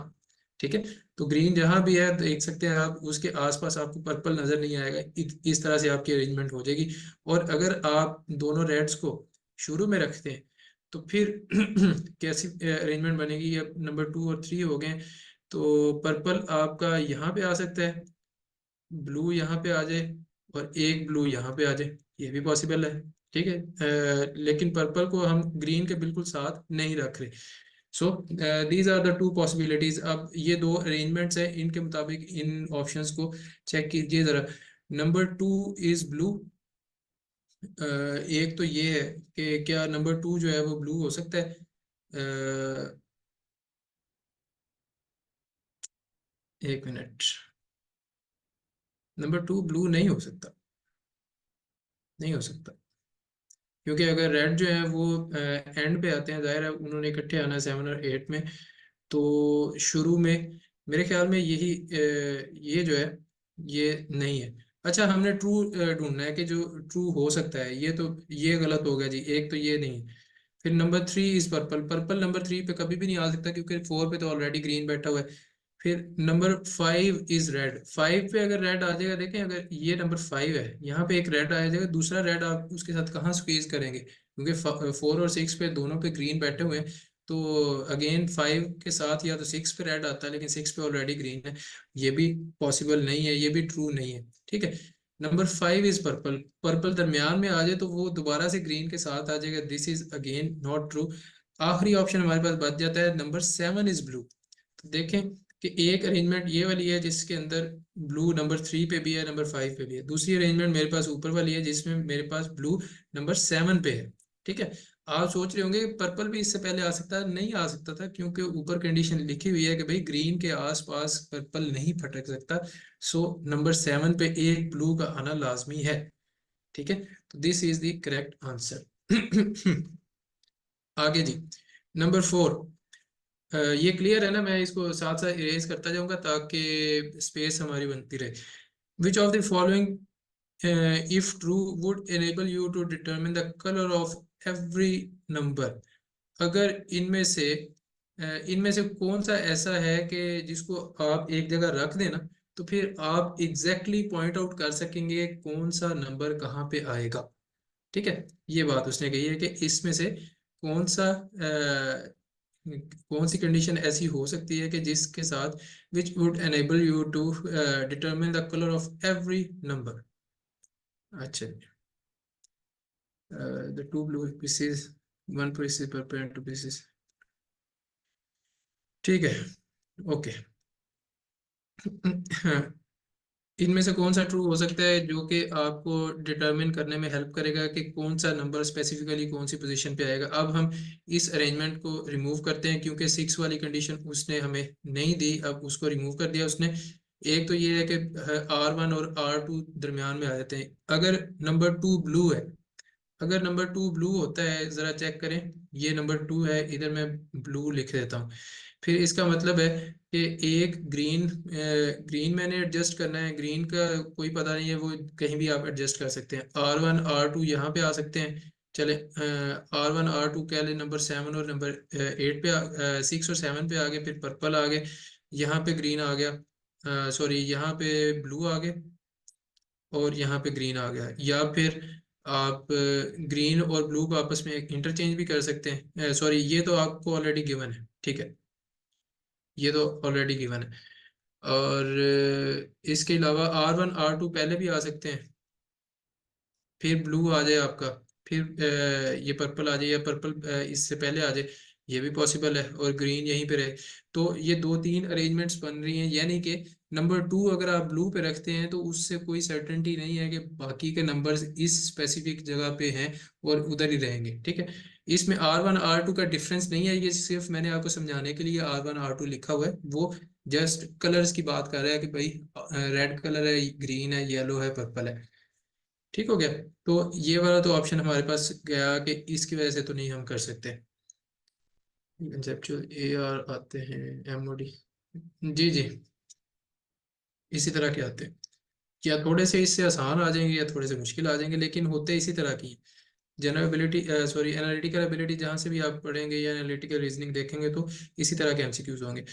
S1: ठीक है, तो ग्रीन जहां भी है देख सकते हैं आप, उसके आसपास आपको पर्पल नजर नहीं आएगा। इस तरह से आपकी अरेंजमेंट हो जाएगी। और अगर आप दोनों रेड्स को शुरू में रखते हैं तो फिर कैसी अरेंजमेंट बनेगी। अब नंबर 2 और 3 हो गए, तो पर्पल आपका यहाँ पे आ सकता है, ब्लू यहाँ पे आ जाए, और एक ब्लू यहाँ पे आ जाए, ये भी पॉसिबल है। ठीक है, लेकिन पर्पल को हम ग्रीन के बिल्कुल साथ नहीं रख रहे। So these are the two possibilities. अब ये दो अरेंजमेंट्स हैं, इनके मुताबिक इन ऑप्शंस को चेक कीजिए जरा। Number 2 is blue. एक तो ये है कि क्या नंबर 2 जो है वो ब्लू हो सकता है। एक मिनट, नंबर 2 ब्लू नहीं हो सकता, नहीं हो सकता, क्योंकि अगर रेड जो है वो एंड पे आते हैं, जाहिर है उन्होंने इकट्ठे आना है 7 और 8 में। तो शुरू में मेरे ख्याल में यही ये जो है ये नहीं है। अच्छा, हमने ट्रू ढूंढना है कि जो ट्रू हो सकता है, ये तो ये गलत हो गया जी, एक तो ये नहीं है। फिर number 3 is purple, purple number 3 पे कभी भी नहीं आ सकता, क्योंकि 4 पे तो ऑलरेडी ग्रीन बैठा हुआ है। फिर नंबर 5 इज रेड, 5 पे अगर रेड आ जाएगा, देखें अगर ये नंबर 5 है, यहाँ पे एक रेड आ जाएगा, दूसरा रेड आप उसके साथ कहाँ स्क्वीज करेंगे, क्योंकि 4 और 6 पे दोनों पे ग्रीन बैठे हुए हैं। तो अगेन 5 के साथ या तो 6 पे रेड आता है, लेकिन 6 पे ऑलरेडी ग्रीन है, ये भी पॉसिबल नहीं है, ये भी ट्रू नहीं है। ठीक है, नंबर 5 इज पर्पल, पर्पल दरमियान में आ जाए तो वो दोबारा से ग्रीन के साथ आ जाएगा, this is again not true. आखिरी ऑप्शन हमारे पास बच जाता है, नंबर 7 इज ब्लू। तो देखें कि एक अरेंजमेंट ये वाली है जिसके अंदर ब्लू नंबर 3 पे भी है, नंबर 5 पे भी है। दूसरी अरेंजमेंट मेरे पास ऊपर वाली है जिसमें मेरे पास ब्लू नंबर 7 पे है। ठीक है, आप सोच रहे होंगे पर्पल भी इससे पहले आ सकता है, नहीं आ सकता था, क्योंकि ऊपर कंडीशन लिखी हुई है कि भाई ग्रीन के आसपास पर्पल नहीं फटक सकता। सो नंबर 7 पे एक ब्लू का आना लाजमी है। ठीक है, तो this is the correct answer. आगे जी, नंबर 4, ये क्लियर है ना? मैं इसको साथ साथ इरेज करता जाऊंगा ताकि स्पेस हमारी बनती रहे। विच of the following if true would enable you to determine the color of every number? अगर इनमें से कौन सा ऐसा है कि जिसको आप एक जगह रख देना तो फिर आप एग्जैक्टली पॉइंट आउट कर सकेंगे कौन सा नंबर कहाँ पे आएगा। ठीक है, ये बात उसने कही है कि इसमें से कौन सी कंडीशन ऐसी हो सकती है कि जिसके साथ which would enable you to determine the colour of every number. अच्छा, the two blue pieces, one piece is purple and two pieces। ठीक है, ओके। इनमें से कौन सा ट्रू हो सकता है जो कि आपको डिटरमिन करने में हेल्प करेगा कि कौन सा नंबर स्पेसिफिकली कौन सी पोजीशन पे आएगा। अब हम इस अरेंजमेंट को रिमूव करते हैं क्योंकि 6 वाली कंडीशन उसने हमें नहीं दी, अब उसको रिमूव कर दिया उसने। एक तो ये है कि R1 और R2 दरमियान में आ जाते हैं। अगर नंबर 2 ब्लू है, अगर नंबर 2 ब्लू होता है, जरा चेक करें, ये नंबर 2 है, इधर मैं ब्लू लिख देता हूँ। फिर इसका मतलब है कि एक ग्रीन मैंने एडजस्ट करना है। ग्रीन का कोई पता नहीं है, वो कहीं भी आप एडजस्ट कर सकते हैं। R1 R2 यहाँ पे आ सकते हैं। चले R1 R2 कह ले, नंबर 7 और नंबर 8 पे 6 और 7 पे आ गए, फिर पर्पल आ गए, यहाँ पे ग्रीन आ गया, सॉरी यहाँ पे ब्लू आ गए और यहाँ पे ग्रीन आ गया। या फिर आप ग्रीन और ब्लू को आपस में इंटरचेंज भी कर सकते हैं। सॉरी, ये तो आपको ऑलरेडी गिवन है, ठीक है, ये तो ऑलरेडी गिवन है। और इसके अलावा R1 R2 पहले भी आ सकते हैं, फिर ब्लू आ जाए आपका, फिर ये पर्पल आ जाए, या पर्पल इससे पहले आ जाए, ये भी पॉसिबल है, और ग्रीन यहीं पे रहे। तो ये 2-3 अरेंजमेंट्स बन रही हैं, यानी कि नंबर 2 अगर आप ब्लू पे रखते हैं तो उससे कोई सर्टेनिटी नहीं है कि बाकी के नंबर्स इस स्पेसिफिक जगह पे हैं और उधर ही रहेंगे। ठीक है, इसमें R1 R2 का डिफरेंस नहीं है, ये सिर्फ मैंने आपको समझाने के लिए R1 R2 लिखा हुआ है। वो जस्ट कलर्स की बात कर रहा है कि भाई रेड कलर है, ग्रीन है, येलो है, पर्पल है। ठीक हो गया? तो ये वाला तो ऑप्शन हमारे पास गया कि इसकी वजह से तो नहीं हम कर सकते। कंसेप्चुअल AR आते हैं, MOD, जी जी, इसी तरह के आते हैं। या थोड़े से इससे आसान आ जाएंगे या थोड़े से मुश्किल आ जाएंगे, लेकिन होते इसी तरह की। General ability, sorry analytical ability, जहाँ से भी आप पढ़ेंगे या एनालिटिकल रीजनिंग देखेंगे तो इसी तरह के MCQs होंगे।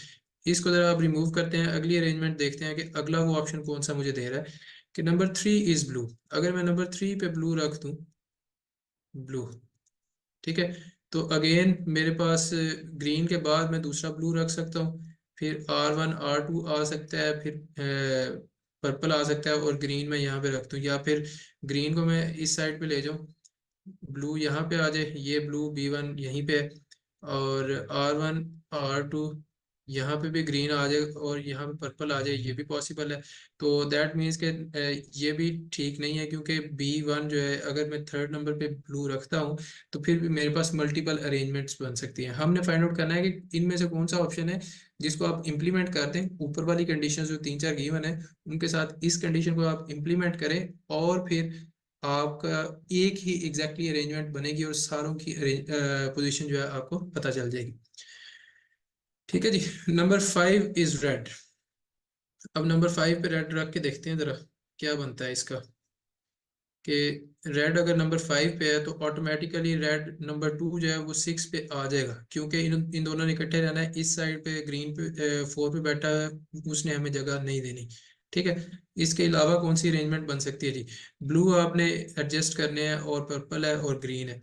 S1: इसको जरा आप रिमूव करते हैं, अगली अरेंजमेंट देखते हैं कि अगला वो ऑप्शन कौन सा मुझे दे रहा है कि नंबर 3 इज ब्लू। अगर मैं नंबर 3 पे ब्लू रख दूं, ब्लू, ठीक है, तो अगेन मेरे पास ग्रीन के बाद मैं दूसरा ब्लू रख सकता हूँ, फिर R1 R2 आ सकता है, फिर पर्पल आ सकता है, और ग्रीन मैं यहाँ पे रख दूँ, या फिर ग्रीन को मैं इस साइड पे ले जाऊँ, ब्लू यहाँ पे आ जाए, ये ब्लू B1 यहीं पे है, और R1 R2 यहाँ पे भी ग्रीन आ जाए और यहाँ पे पर्पल आ जाए, ये भी पॉसिबल है। तो दैट मीन्स के ये भी ठीक नहीं है, क्योंकि B1 जो है, अगर मैं थर्ड नंबर पे ब्लू रखता हूँ तो फिर भी मेरे पास मल्टीपल अरेंजमेंट्स बन सकती हैं। हमने फाइंड आउट करना है कि इनमें से कौन सा ऑप्शन है जिसको आप इम्प्लीमेंट कर दें, ऊपर वाली कंडीशन जो 3-4 गिवन है उनके साथ इस कंडीशन को आप इम्प्लीमेंट करें, और फिर आपका एक ही एग्जैक्टली अरेंजमेंट बनेगी और सारों की पोजीशन जो है आपको पता चल जाएगी। ठीक है जी, नंबर 5 इज रेड। अब नंबर 5 पे रेड रख के देखते हैं जरा क्या बनता है इसका, कि रेड अगर नंबर 5 पे है तो ऑटोमेटिकली रेड नंबर 2 जो है वो 6 पे आ जाएगा, क्योंकि इन दोनों ने इकट्ठे रहना है। इस साइड पे ग्रीन पे 4 पे बैठा है, उसने हमें जगह नहीं देनी। ठीक है, इसके अलावा कौन सी अरेंजमेंट बन सकती है जी? ब्लू आपने एडजस्ट करने हैं, और पर्पल है और ग्रीन है।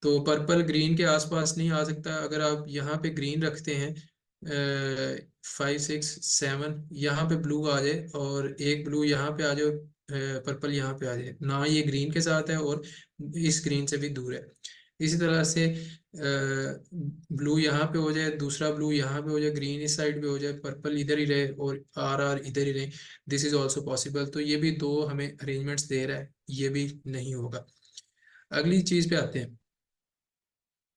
S1: तो पर्पल ग्रीन के आसपास नहीं आ सकता। अगर आप यहाँ पे ग्रीन रखते हैं 5 6 7, यहाँ पे ब्लू आ जाए और एक ब्लू यहाँ पे आ जाए, पर्पल यहाँ पे आ जाए, ना ये ग्रीन के साथ है और इस ग्रीन से भी दूर है। इसी तरह से ब्लू यहाँ पे हो जाए, दूसरा ब्लू यहाँ पे हो जाए, ग्रीन इस साइड पे हो जाए, पर्पल इधर ही रहे और RR इधर ही रहे। This is also possible. तो ये भी दो हमें अरेंजमेंट्स दे रहा है, ये भी नहीं होगा। अगली चीज पे आते हैं।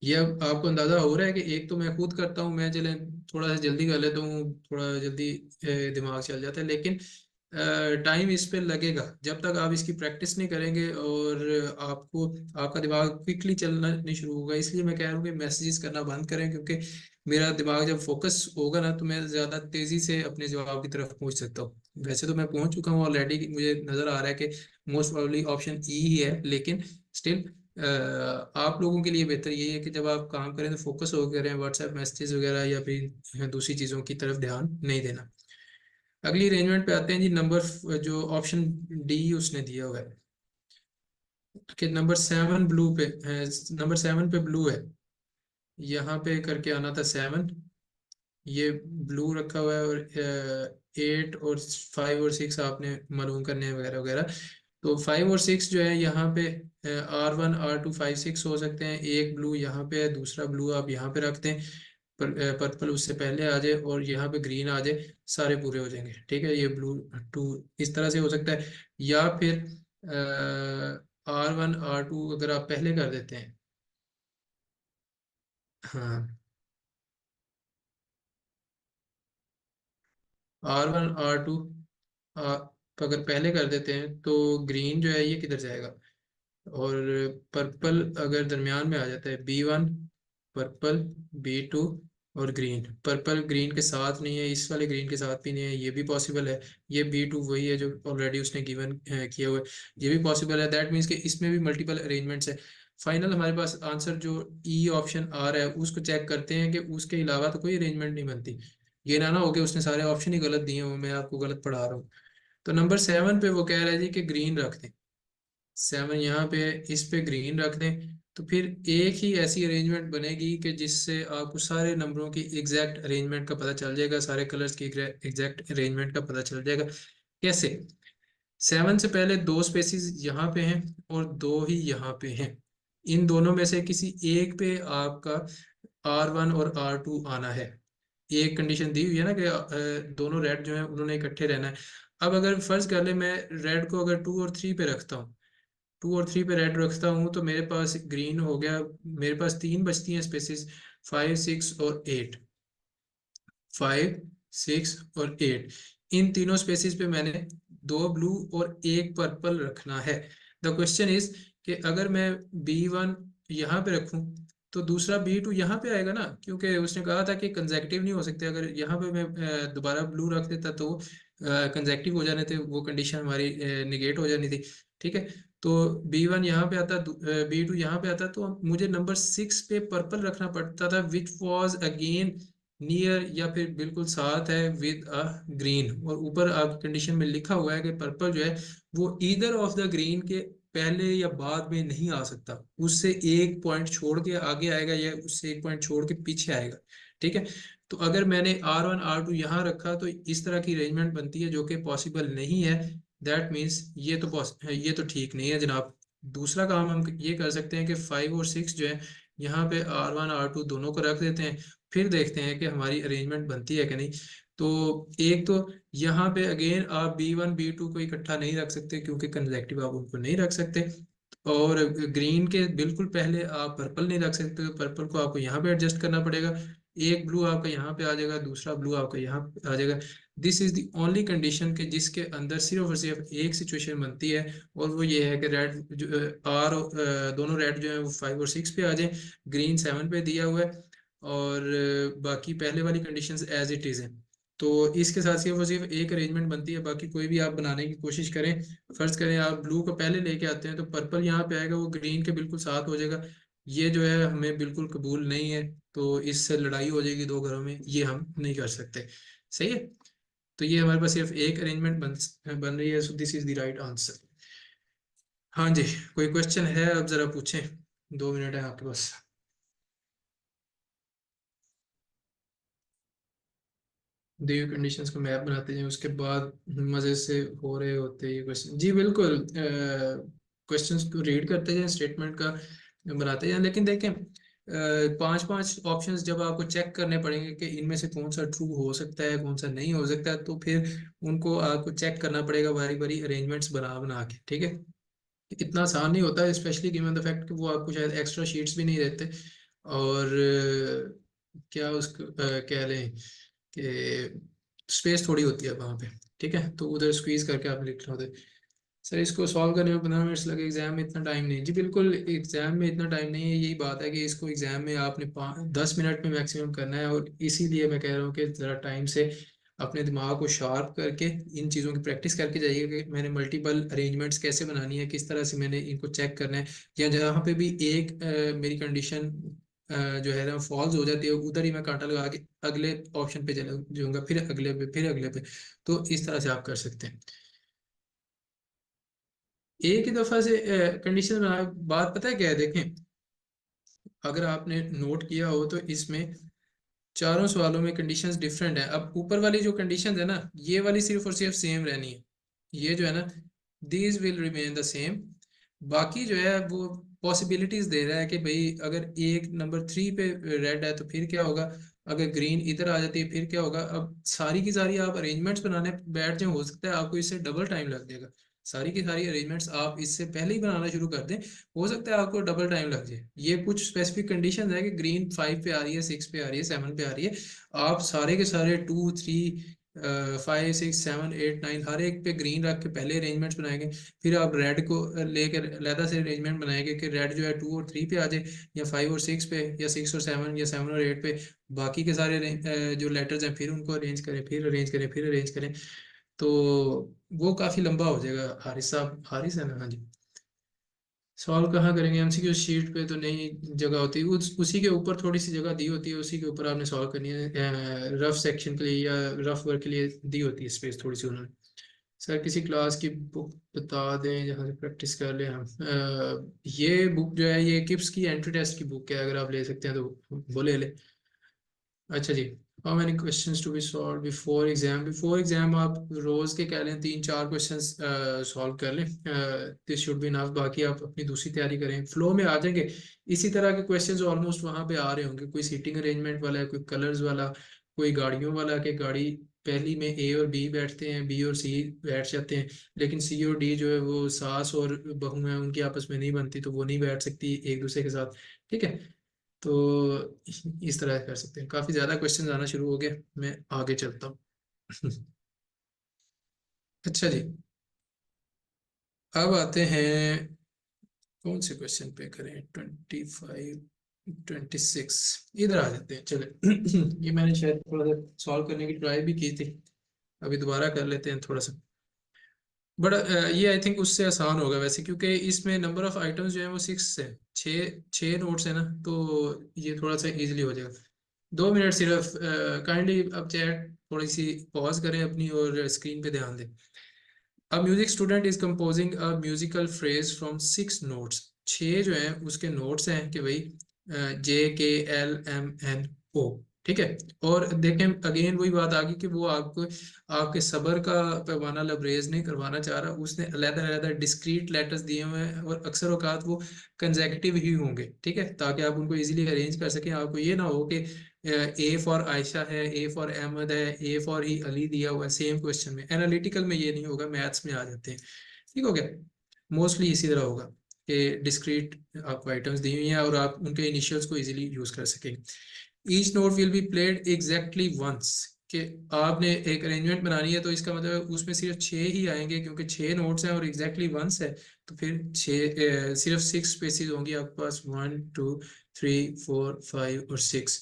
S1: ये अब आपको अंदाजा हो रहा है कि एक तो मैं खुद करता हूँ, मैं चले थोड़ा सा जल्दी कर लेता हूँ, थोड़ा जल्दी दिमाग चल जाता है, लेकिन टाइम इस पे लगेगा जब तक आप इसकी प्रैक्टिस नहीं करेंगे और आपको आपका दिमाग क्विकली चलना नहीं शुरू होगा। इसलिए मैं कह रहा हूँ कि मैसेजेस करना बंद करें, क्योंकि मेरा दिमाग जब फोकस होगा ना तो मैं ज़्यादा तेज़ी से अपने जवाब की तरफ पहुंच सकता हूँ। वैसे तो मैं पहुंच चुका हूँ ऑलरेडी, मुझे नज़र आ रहा है कि मोस्ट प्रोबेबली ऑप्शन ई ही है, लेकिन स्टिल आप लोगों के लिए बेहतर यही है कि जब आप काम करें तो फोकस हो करें, व्हाट्सएप मैसेजेस वगैरह या फिर दूसरी चीज़ों की तरफ ध्यान नहीं देना। अगली अरेंजमेंट पे आते हैं जी। नंबर जो ऑप्शन डी उसने दिया हुआ है कि नंबर 7 ब्लू पे है, नंबर 7 पे ब्लू है, यहाँ पे करके आना था 7, ये ब्लू रखा हुआ है, और 8 और 5 और 6 आपने मालूम करने हैं वगैरह वगैरह। तो 5 और 6 जो है यहाँ पे R1 R2 5 6 हो सकते हैं। एक ब्लू यहाँ पे है, दूसरा ब्लू आप यहाँ पे रखते हैं, पर्पल उससे पहले आ जाए और यहाँ पे ग्रीन आ जाए, सारे पूरे हो जाएंगे। ठीक है, ये ब्लू 2 इस तरह से हो सकता है, या फिर R1 R2 अगर आप पहले कर देते हैं। हाँ, R1 R2 आप अगर पहले कर देते हैं तो ग्रीन जो है ये किधर जाएगा, और पर्पल अगर दरमियान में आ जाता है, B1 पर्पल, B2 और ग्रीन। पर्पल ग्रीन के साथ नहीं है, इस वाले ग्रीन के साथ भी नहीं है, ये भी पॉसिबल है। ये B2 वही है जो ऑलरेडी उसने गिवन किया हुआ है, ये भी पॉसिबल है। दैट मीन्स कि इसमें भी मल्टीपल अरेंजमेंट्स है। फाइनल हमारे पास आंसर जो ई ऑप्शन आ रहा है उसको चेक करते हैं कि उसके अलावा तो कोई अरेंजमेंट नहीं बनती। ये ना हो कि उसने सारे ऑप्शन ही गलत दिए हो, मैं आपको गलत पढ़ा रहा हूँ। तो नंबर 7 पे वो कह रहा है जी कि ग्रीन रख दें। 7 यहाँ पे है, इस पे ग्रीन रख दें, तो फिर एक ही ऐसी अरेंजमेंट बनेगी कि जिससे आपको सारे नंबरों की एग्जैक्ट अरेंजमेंट का पता चल जाएगा, सारे कलर्स की एग्जैक्ट अरेंजमेंट का पता चल जाएगा। कैसे? 7 से पहले 2 स्पेसिस यहाँ पे हैं और 2 ही यहाँ पे हैं। इन दोनों में से किसी एक पे आपका R1 और R2 आना है। एक कंडीशन दी हुई है ना कि दोनों रेड जो है उन्होंने इकट्ठे रहना है। अब अगर फर्ज कर ले मैं रेड को अगर 2 और 3 पे रखता हूँ, 2 और 3 पे रेड रखता हूँ, तो मेरे पास ग्रीन हो गया। मेरे पास 3 बचती हैं स्पेसिस, 5 6 और 8। 5 6 और 8, इन तीनों स्पेसिस पे मैंने 2 ब्लू और एक पर्पल रखना है। द क्वेश्चन इज कि अगर मैं B1 यहाँ पे रखूं तो दूसरा B2 यहाँ पे आएगा ना, क्योंकि उसने कहा था कि कंजेक्टिव नहीं हो सकते। अगर यहाँ पे मैं दोबारा ब्लू रख देता तो कंजेक्टिव हो जाने थे, वो कंडीशन हमारी निगेट हो जानी थी। ठीक है, तो B1 यहाँ पे आता, B2 यहाँ पे आता, तो मुझे नंबर 6 पे पर्पल रखना पड़ता था, विच वॉज अगेन नियर या फिर बिल्कुल साथ है विद अ ग्रीन। और ऊपर आपकी कंडीशन में लिखा हुआ है कि पर्पल जो है वो ईदर ऑफ द ग्रीन के पहले या बाद में नहीं आ सकता, उससे एक पॉइंट छोड़ के आगे आएगा या उससे एक पॉइंट छोड़ के पीछे आएगा। ठीक है, तो अगर मैंने R1 R2 यहाँ रखा तो इस तरह की अरेंजमेंट बनती है जो कि पॉसिबल नहीं है। दैट मीन्स ये तो ठीक नहीं है जनाब। दूसरा काम हम ये कर सकते हैं कि 5 और 6 जो है यहाँ पे R1 R2 दोनों को रख देते हैं, फिर देखते हैं कि हमारी अरेंजमेंट बनती है कि नहीं। तो एक तो यहाँ पे अगेन आप B1 B2 को इकट्ठा नहीं रख सकते क्योंकि कंसेक्टिव आप उनको नहीं रख सकते, और ग्रीन के बिल्कुल पहले आप पर्पल नहीं रख सकते, तो पर्पल को आपको यहाँ पे एडजस्ट करना पड़ेगा। एक ब्लू आपका यहाँ पे आ जाएगा, दूसरा ब्लू आपका यहाँ पे आ जाएगा। This is the only condition के जिसके अंदर सिर्फ और सिर्फ एक सिचुएशन बनती है, और वो ये है कि रेड जो दोनों रेड जो है वो 5 और 6 पे आ जाए, ग्रीन 7 पे दिया हुआ है, और बाकी पहले वाली कंडीशंस एज इट इज है। तो इसके साथ सिर्फ और सिर्फ एक अरेंजमेंट बनती है, बाकी कोई भी आप बनाने की कोशिश करें। फर्ज करें आप ब्लू को पहले लेके आते हैं तो पर्पल यहाँ पे आएगा, वो ग्रीन के बिल्कुल साथ हो जाएगा। ये जो है हमें बिल्कुल कबूल नहीं है, तो इससे लड़ाई हो जाएगी दो घरों में, ये हम नहीं कर सकते। सही है, तो ये हमारे पास सिर्फ एक अरेंजमेंट बन रही है, so this is the right answer. हाँ जी, कोई क्वेश्चन है? अब जरा पूछें, 2 मिनट है आपके पास। दी हुई कंडीशंस को मैप बनाते जाएं, उसके बाद मजे से हो रहे होते हैं ये क्वेश्चन। जी बिल्कुल, क्वेश्चंस को रीड करते जाएं, स्टेटमेंट का बनाते जाएं, लेकिन देखें 5 5 ऑप्शंस जब आपको चेक करने पड़ेंगे कि इनमें से कौन सा ट्रू हो सकता है कौन सा नहीं हो सकता है, तो फिर उनको आपको चेक करना पड़ेगा बारी बारी अरेंजमेंट्स बना बना के। ठीक है, इतना आसान नहीं होता, स्पेशली गिवन द फैक्ट कि वो आपको शायद एक्स्ट्रा शीट्स भी नहीं देते, और क्या उसको कह लें कि स्पेस थोड़ी होती है वहाँ पे। ठीक है, तो उधर स्क्वीज करके आप लिख रहे होते। सर इसको सॉल्व करने में 15 मिनट्स लगे, एग्जाम में इतना टाइम नहीं। जी बिल्कुल, एग्जाम में इतना टाइम नहीं है, यही बात है कि इसको एग्जाम में आपने 10 मिनट में मैक्सिमम करना है, और इसीलिए मैं कह रहा हूँ कि ज़रा टाइम से अपने दिमाग को शार्प करके इन चीज़ों की प्रैक्टिस करके जाइएगा कि मैंने मल्टीपल अरेंजमेंट्स कैसे बनानी है, किस तरह से मैंने इनको चेक करना है, या जहाँ पे भी एक मेरी कंडीशन जो है ना फॉल्स हो जाती है, उधर ही मैं कांटा लगा के अगले ऑप्शन पे चला जाऊंगा, फिर अगले पे, फिर अगले पे। तो इस तरह से आप कर सकते हैं। एक ही दफा से कंडीशन बना, बात पता है क्या है, देखें अगर आपने नोट किया हो तो इसमें चारों सवालों में कंडीशंस डिफरेंट है। अब ऊपर वाली जो कंडीशंस है ना, ये वाली सिर्फ और सिर्फ सेम रहनी है, ये जो है ना these will remain the same. बाकी जो है वो पॉसिबिलिटीज दे रहा है कि भाई अगर एक नंबर 3 पे रेड है तो फिर क्या होगा, अगर ग्रीन इधर आ जाती है फिर क्या होगा। अब सारी की सारी आप अरेंजमेंट्स बनाने बैठ जाए, हो सकता है आपको इससे डबल टाइम लग जाएगा। सारी की सारी अरेंजमेंट्स आप इससे पहले ही बनाना शुरू कर दें, हो सकता है आपको डबल टाइम लग जाए। ये कुछ स्पेसिफिक कंडीशन है कि ग्रीन 5 पे आ रही है, 6 पे आ रही है, 7 पे आ रही है, आप सारे के सारे 2 3 5 6 7 8 9 हर एक पे ग्रीन रख के पहले अरेंजमेंट्स बनाएंगे। फिर आप रेड को लेकर अलहदा से अरेंजमेंट बनाएंगे कि रेड जो है 2 और 3 पे आ जाए, या 5 और 6 पे, या 6 और 7, या 7 और 8 पे। बाकी के सारे जो लेटर्स हैं फिर उनको अरेंज करें, फिर अरेंज करें, फिर अरेंज करें। तो वो काफ़ी लंबा हो जाएगा। हारिस साहब, हारिस है ना, हाँ जी। सॉल्व कहाँ करेंगे, एमसीक्यू शीट पे तो नहीं जगह होती, उसी के ऊपर थोड़ी सी जगह दी होती है, उसी के ऊपर आपने सॉल्व करनी है। रफ सेक्शन के लिए या रफ वर्क के लिए दी होती है स्पेस थोड़ी सी उन्होंने। सर किसी क्लास की बुक बता दें जहाँ से प्रैक्टिस कर लें हम। ये बुक जो है ये किप्स की एंट्री टेस्ट की बुक है, अगर आप ले सकते हैं तो वो ले लें। अच्छा जी, how many questions to be solve before exam. Before exam आप रोज के कह लें 3 4 क्वेश्चंस सॉल्व कर लें, दिस शुड बी इनफ। बाकी आप अपनी दूसरी तैयारी करें, फ्लो में आ जाएंगे। इसी तरह के क्वेश्चंस ऑलमोस्ट वहाँ पे आ रहे होंगे, कोई सीटिंग अरेंजमेंट वाला है, कोई कलर्स वाला, कोई गाड़ियों वाला, कि गाड़ी पहली में ए और बी बैठते हैं, बी और सी बैठ जाते हैं, लेकिन सी और डी जो है वो सास और बहू है, उनकी आपस में नहीं बनती, तो वो नहीं बैठ सकती एक दूसरे के साथ। ठीक है, तो इस तरह कर सकते हैं। काफी ज्यादा क्वेश्चन आना शुरू हो गए, मैं आगे चलता हूँ। अच्छा जी, अब आते हैं कौन से क्वेश्चन पे करें, 25 26 इधर आ जाते हैं। चले ये मैंने शायद थोड़ा सा सॉल्व करने की ट्राई भी की थी, अभी दोबारा कर लेते हैं थोड़ा सा। बट ये आई थिंक उससे आसान होगा वैसे, क्योंकि इसमें नंबर ऑफ आइटम्स जो है वो 6 है, छः छः नोट्स है ना, तो ये थोड़ा सा इजीली हो जाएगा। 2 मिनट सिर्फ, काइंडली अब चैट थोड़ी सी पॉज करें अपनी और स्क्रीन पे ध्यान दें। अ music student is composing a musical phrase from 6 notes. 6 जो है उसके नोट्स हैं कि भाई JKLMNO। ठीक है, और देखें अगेन वही बात आ गई कि वो आपको आपके सब्र का पैमाना लबरेज नहीं करवाना चाह रहा, उसने अलग अलग डिस्क्रीट लेटर्स दिए हुए हैं, और अक्सर औकात वो कंजेक्टिव ही होंगे। ठीक है, ताकि आप उनको इजीली अरेंज कर सकें। आपको ये ना हो कि ए फॉर आयशा है, ए फॉर अहमद है, ए फॉर ही अली दिया हुआ है सेम क्वेश्चन में। एनालिटिकल में ये नहीं होगा, मैथ्स में आ जाते हैं। ठीक हो गया, मोस्टली इसी तरह होगा कि डिस्क्रीट आपको आइटम्स दी हुई हैं और आप उनके इनिशियल्स को इजीली यूज कर सकें। Each note will be played exactly once, कि आपने एक अरेंजमेंट बनानी है तो इसका मतलब उसमें सिर्फ 6 ही आएंगे, क्योंकि 6 नोट्स हैं और एग्जैक्टली वंस है, तो फिर 6 सिर्फ 6 स्पेसिस होंगी आपके पास, 1 2 3 4 5 और 6।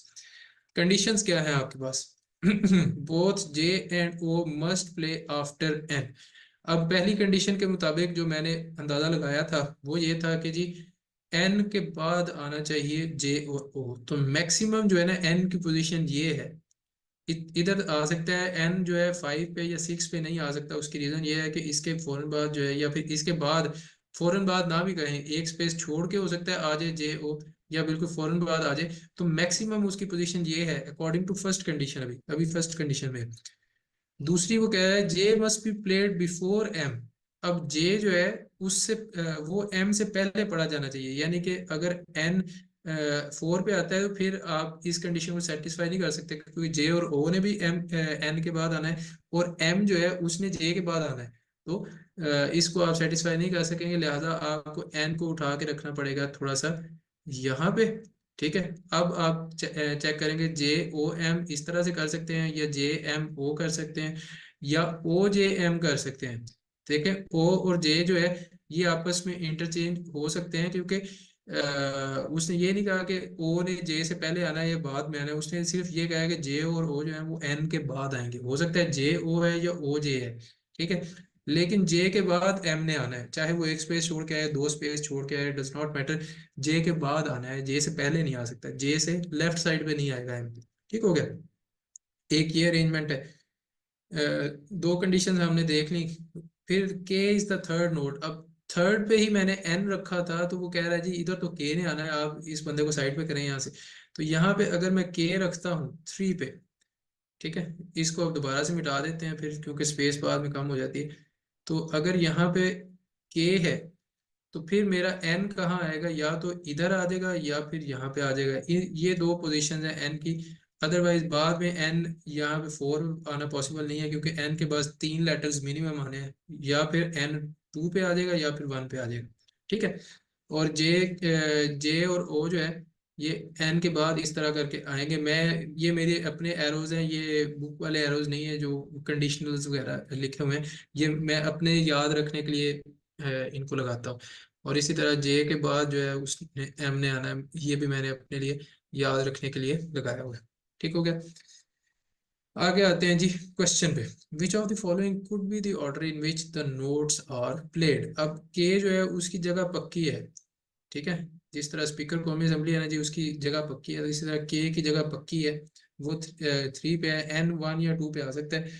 S1: कंडीशंस क्या है आपके पास, both J and O must play after N. अब पहली कंडीशन के मुताबिक जो मैंने अंदाजा लगाया था वो ये था कि जी एन के बाद आना चाहिए जे और ओ, तो मैक्सिमम जो है ना एन की पोजीशन ये है। इधर आ सकता है एन जो है 5 पे या 6 पे नहीं आ सकता, उसकी रीजन ये है कि इसके फौरन बाद जो है, या फिर इसके बाद फौरन बाद ना भी कहें, एक स्पेस छोड़ के हो सकता है आ जाए जे ओ, या बिल्कुल फौरन बाद आ जाए। तो मैक्सिमम उसकी पोजीशन ये है अकॉर्डिंग टू फर्स्ट कंडीशन, अभी अभी फर्स्ट कंडीशन में। दूसरी वो कह रहा है J must be played before M. अब जे जो है उससे वो एम से पहले पढ़ा जाना चाहिए, यानी कि अगर एन 4 पे आता है तो फिर आप इस कंडीशन को सेटिस्फाई नहीं कर सकते, क्योंकि जे और ओ ने भी एम एन के बाद आना है, और एम जो है उसने जे के बाद आना है। तो इसको आप सेटिस्फाई नहीं कर सकेंगे, लिहाजा आपको एन को उठा के रखना पड़ेगा थोड़ा सा यहाँ पे। ठीक है, अब आप चेक करेंगे जे ओ एम इस तरह से कर सकते हैं, या जे एम ओ कर सकते हैं, या ओ जे एम कर सकते हैं। देखें ओ और जे जो है ये आपस में इंटरचेंज हो सकते हैं, क्योंकि उसने ये नहीं कहा कि ओ ने जे से पहले आना है या बाद में आना है, उसने सिर्फ ये कहा है कि जे और ओ जो है वो एन के बाद आएंगे। हो सकता है जे ओ है या ओ जे है, ठीक है, लेकिन जे के बाद एम ने आना है, चाहे वो एक स्पेस छोड़ के आए, दो स्पेस छोड़ के आए, डज नॉट मैटर, जे के बाद आना है, जे से पहले नहीं आ सकता, जे से लेफ्ट साइड पे नहीं आएगा एम। ठीक हो गया, एक ये अरेंजमेंट है। दो कंडीशन हमने देख ली। फिर के इज द थर्ड नोड। अब थर्ड पे ही मैंने एन रखा था, तो वो कह रहा है जी इधर तो के ने आना है, आप इस बंदे को साइड पे करें यहाँ से। तो यहाँ पे अगर मैं के रखता हूँ 3 पे, ठीक है, इसको अब दोबारा से मिटा देते हैं फिर, क्योंकि स्पेस बाद में कम हो जाती है। तो अगर यहाँ पे के है तो फिर मेरा एन कहाँ आएगा, या तो इधर आ जाएगा या फिर यहाँ पे आ जाएगा। ये दो पोजीशन है एन की। अदरवाइज बाद में एन यहाँ पे 4 आना पॉसिबल नहीं है, क्योंकि एन के पास 3 लेटर्स मिनिमम आने हैं। या फिर एन 2 पे आ जाएगा या फिर 1 पे आ जाएगा, ठीक है। और जे और ओ जो है ये एन के बाद इस तरह करके आएंगे। मैं ये मेरे अपने एरोज हैं, ये बुक वाले एरोज नहीं है जो कंडीशनल्स वगैरह लिखे हुए हैं। ये मैं अपने याद रखने के लिए इनको लगाता हूँ। और इसी तरह जे के बाद जो है उसने एम ने आना है, ये भी मैंने अपने लिए याद रखने के लिए लगाया हुआ है। ठीक हो गया, आगे आते हैं जी क्वेश्चन पे। Which of the following could be the order in which the notes are played. अब के जो है उसकी जगह पक्की है, ठीक है, जिस तरह स्पीकर कौमी असेंबली है ना जी उसकी जगह पक्की है, तो इसी तरह के की जगह पक्की है, वो 3 पे है, एन 1 या 2 पे आ सकता है।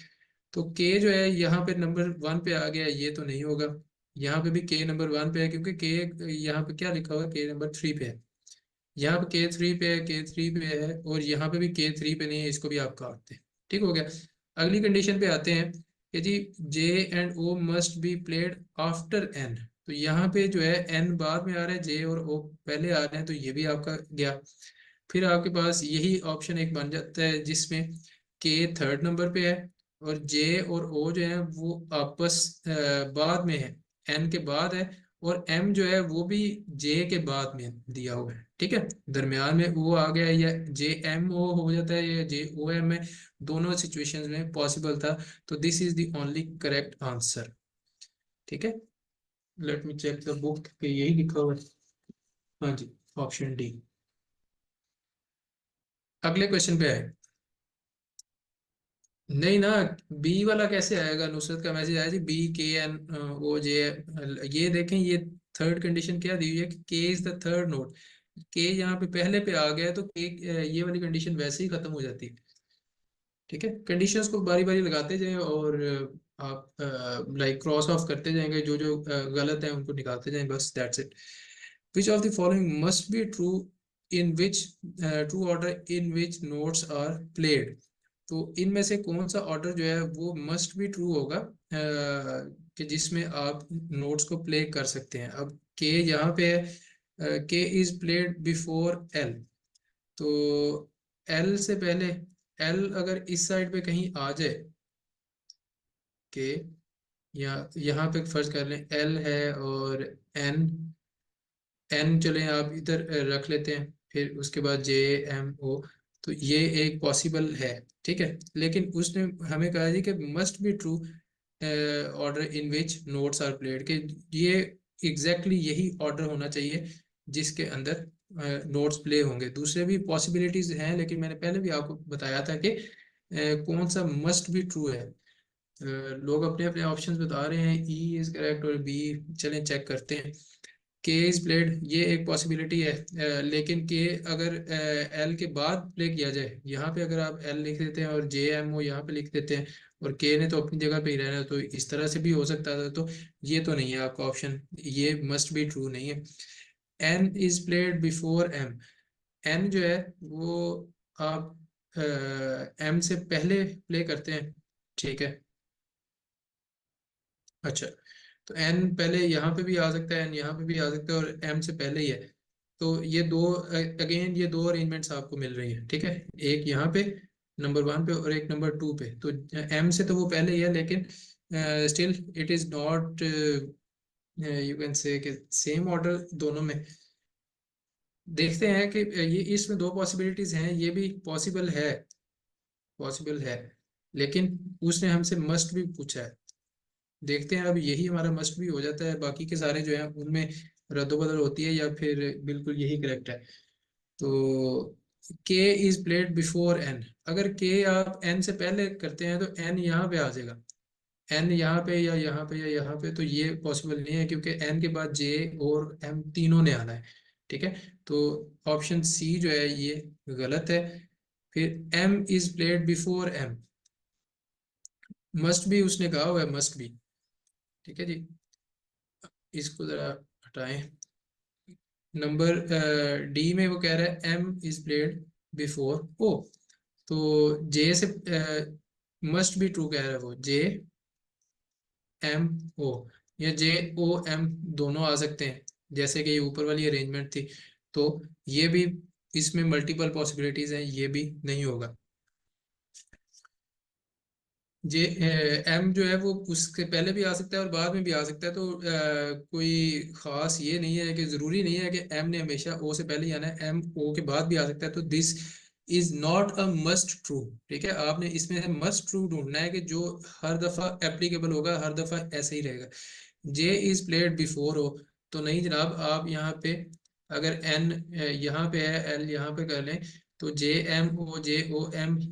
S1: तो के जो है यहाँ पे नंबर 1 पे आ गया, ये तो नहीं होगा। यहाँ पे भी के नंबर 1 पे है, क्योंकि के यहाँ पे क्या लिखा हुआ है, के नंबर 3 पे है। यहाँ पे के 3 पे है, के 3 पे है, और यहाँ पे भी के 3 पे नहीं है, इसको भी आप काट दें। ठीक हो गया, अगली कंडीशन पे आते हैं कि जी J and O must be played after N. तो यहाँ पे जो है एन बाद में आ रहा है, जे और ओ पहले आ रहे हैं, तो ये भी आपका गया। फिर आपके पास यही ऑप्शन एक बन जाता है जिसमें के थर्ड नंबर पे है, और जे और ओ जो है वो आपस बाद में है, एन के बाद है, और एम जो है वो भी जे के बाद में दिया हुआ है। ठीक है, दरमियान में वो आ गया, या जे एम ओ हो जाता है या जे ओ एम है, दोनों सिचुएशंस में पॉसिबल था। तो this is the only correct answer. ठीक है, let me check the book पे, यही लिखा हुआ है। हाँ जी, ऑप्शन डी। अगले क्वेश्चन पे आए। नहीं ना, बी वाला कैसे आएगा, नुसरत का मैसेज आया जी बी के एन ओ जे। ये देखें, ये थर्ड कंडीशन क्या दी हुई है कि के इज द थर्ड नोड। के यहाँ पे पहले पे आ गया है, तो के ये वाली कंडीशन वैसे ही खत्म हो जाती है। ठीक है, कंडीशंस को बारी बारी लगाते जाएं, और आप लाइक क्रॉस ऑफ करते जाएंगे, जो जो गलत है उनको निकालते जाएं, बस that's it. Which of the following must be true in which, true order in which notes are played. तो इनमें से कौन सा ऑर्डर जो है वो मस्ट बी ट्रू होगा कि जिसमें आप नोट्स को प्ले कर सकते हैं। अब के यहाँ पे है, के इज प्लेड बिफोर एल। तो एल से पहले, एल अगर इस साइड पे कहीं आ जाए के, या यहाँ पे फर्ज कर लें एल है और एन, एन चले आप इधर रख लेते हैं, फिर उसके बाद जे एम ओ, तो ये एक पॉसिबल है। ठीक है, लेकिन उसने हमें कहा जी कि must be true order in which notes are played, के ये यही ऑर्डर होना चाहिए जिसके अंदर नोट्स प्ले होंगे। दूसरे भी पॉसिबिलिटीज हैं, लेकिन मैंने पहले भी आपको बताया था कि कौन सा मस्ट बी ट्रू है। लोग अपने अपने ऑप्शंस बता रहे हैं, ई इज करेक्ट और बी, चलें चेक करते हैं। के इज प्लेड ये एक पॉसिबिलिटी है, लेकिन के अगर एल के बाद प्ले किया जाए, यहाँ पे अगर आप एल लिख देते हैं और जे एम ओ यहाँ पे लिख देते हैं, और के ने तो अपनी जगह पे ही रहना है, तो इस तरह से भी हो सकता था। तो ये तो नहीं है आपका ऑप्शन, ये मस्ट बी ट्रू नहीं है। N is played before M, N जो है वो आप एम से पहले प्ले करते हैं। ठीक है, अच्छा, तो एन पहले यहाँ पे भी आ सकता है, एन यहाँ पे भी आ सकता है, और एम से पहले ही है। तो ये दो, अगेन ये दो अरेंजमेंट्स आपको मिल रही हैं। ठीक है, एक यहाँ पे नंबर 1 पे और एक नंबर 2 पे। तो एम से तो वो पहले ही है, लेकिन still it is not, you can say कि सेम ऑर्डर दोनों में। देखते हैं कि ये इसमें दो पॉसिबिलिटीज हैं, ये भी पॉसिबल है, पॉसिबल है। लेकिन उसने हमसे मस्ट भी पूछा है। देखते हैं अब यही हमारा मस्ट भी हो जाता है, बाकी के सारे जो है उनमें रद्दोबदल होती है या फिर बिल्कुल यही करेक्ट है। तो के इज प्लेड बिफोर एन, अगर के आप एन से पहले करते हैं तो एन यहाँ पे आ जाएगा, एन यहाँ पे या यहाँ पे या यहाँ पे, तो ये पॉसिबल नहीं है क्योंकि एन के बाद जे और एम तीनों ने आना है। ठीक है, तो ऑप्शन सी जो है ये गलत है। फिर M is played before M, must भी उसने कहा हुआ है, मस्ट भी। ठीक है जी, इसको जरा हटाएं। नंबर डी में वो कह रहा है एम इज प्लेड बिफोर ओ, तो जे से मस्ट भी ट्रू कह रहा है वो, जे एम ओ या जे ओ एम दोनों आ सकते हैं, जैसे कि ये ऊपर वाली अरेंजमेंट थी। तो ये भी, इसमें मल्टीपल पॉसिबिलिटीज हैं, ये भी नहीं होगा। जे एम जो है वो उसके पहले भी आ सकता है और बाद में भी आ सकता है, तो कोई खास ये नहीं है कि जरूरी नहीं है कि एम ने हमेशा ओ से पहले ही आना है, एम ओ के बाद भी आ सकता है। तो this is not a must true. ठीक है, आपने इसमें से मस्ट ट्रू ढूंढना है कि जो हर दफा एप्लीकेबल होगा, हर दफा ऐसे ही रहेगा। जे इज प्लेड बिफोर हो, तो नहीं जनाब, आप यहाँ पे अगर एन यहाँ पे है, एल यहाँ पे कर लें, तो जे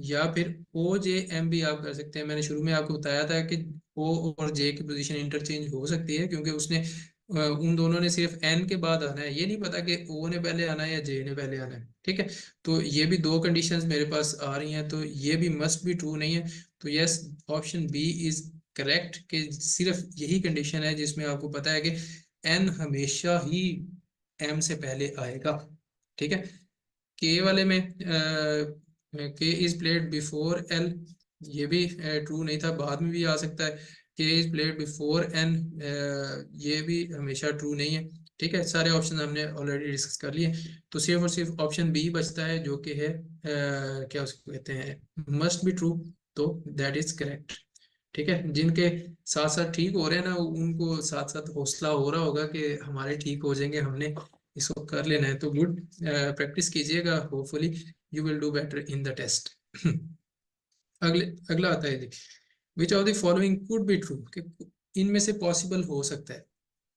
S1: या फिर ओ जे एम भी आप कर सकते हैं। मैंने शुरू में आपको बताया था कि ओ और जे की पोजीशन इंटरचेंज हो सकती है, क्योंकि उसने उन दोनों ने सिर्फ एन के बाद आना है, ये नहीं पता कि ओ ने पहले आना है या जे ने पहले आना है। ठीक है, तो ये भी दो कंडीशंस मेरे पास आ रही हैं, तो ये भी मस्ट भी ट्रू नहीं है। तो yes, option B is correct, कि सिर्फ यही कंडीशन है जिसमें आपको पता है कि एन हमेशा ही एम से पहले आएगा। ठीक है, के वाले में के इज प्लेड बिफोर एल, ये भी ट्रू नहीं था, बाद में भी आ सकता है। के इज प्लेड बिफोर एन, ये भी हमेशा ट्रू नहीं है। ठीक है, सारे ऑप्शन हमने ऑलरेडी डिस्कस कर लिए, तो सिर्फ और सिर्फ ऑप्शन बी बचता है, जो कि है क्या उसको कहते हैं, मस्ट बी ट्रू। तो दैट इज करेक्ट। ठीक है, जिनके साथ साथ ठीक हो रहे हैं ना, उनको साथ साथ हौसला हो रहा होगा कि हमारे ठीक हो जाएंगे, हमने इसको कर लेना है। तो गुड, प्रैक्टिस कीजिएगा, hopefully you will do better in the test. अगले अगला आता है जी, which of the following could be true, कि इनमें से पॉसिबल हो सकता है।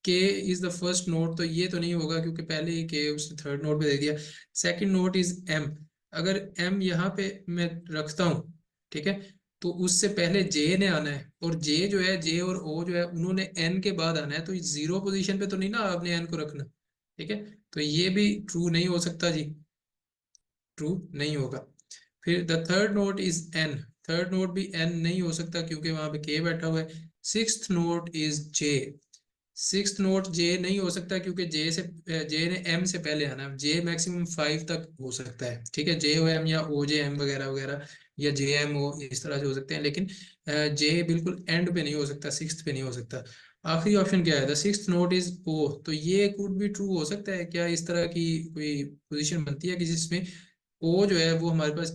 S1: के इज द फर्स्ट नोट, तो ये तो नहीं होगा क्योंकि पहले ही के उसने थर्ड नोट पे दे दिया। सेकंड नोट इज एम, अगर एम यहाँ पे मैं रखता हूँ, ठीक है, तो उससे पहले जे ने आना है, और जे जो है, जे और ओ जो है, उन्होंने एन के बाद आना है, तो जीरो पोजीशन पे तो नहीं ना आपने एन को रखना। ठीक है, तो ये भी ट्रू नहीं हो सकता जी, ट्रू नहीं होगा। फिर the third note is an, third note भी एन नहीं हो सकता क्योंकि वहां पे के बैठा हुआ है। Sixth note is J, sixth note J नहीं हो सकता क्योंकि जे ने एम से पहले आना है, जे मैक्सिमम 5 तक हो सकता है। ठीक है, जे ओ एम या ओ जे एम वगैरह वगैरह, या जे एम ओ, इस तरह से हो सकते हैं, लेकिन जे बिल्कुल एंड पे नहीं हो सकता, सिक्स्थ पे नहीं हो सकता। आखिरी ऑप्शन क्या है, द सिक्स्थ नोट इज ओ, तो ये कुड भी ट्रू हो सकता है क्या, इस तरह की कोई पोजीशन बनती है कि जिसमें ओ जो है वो हमारे पास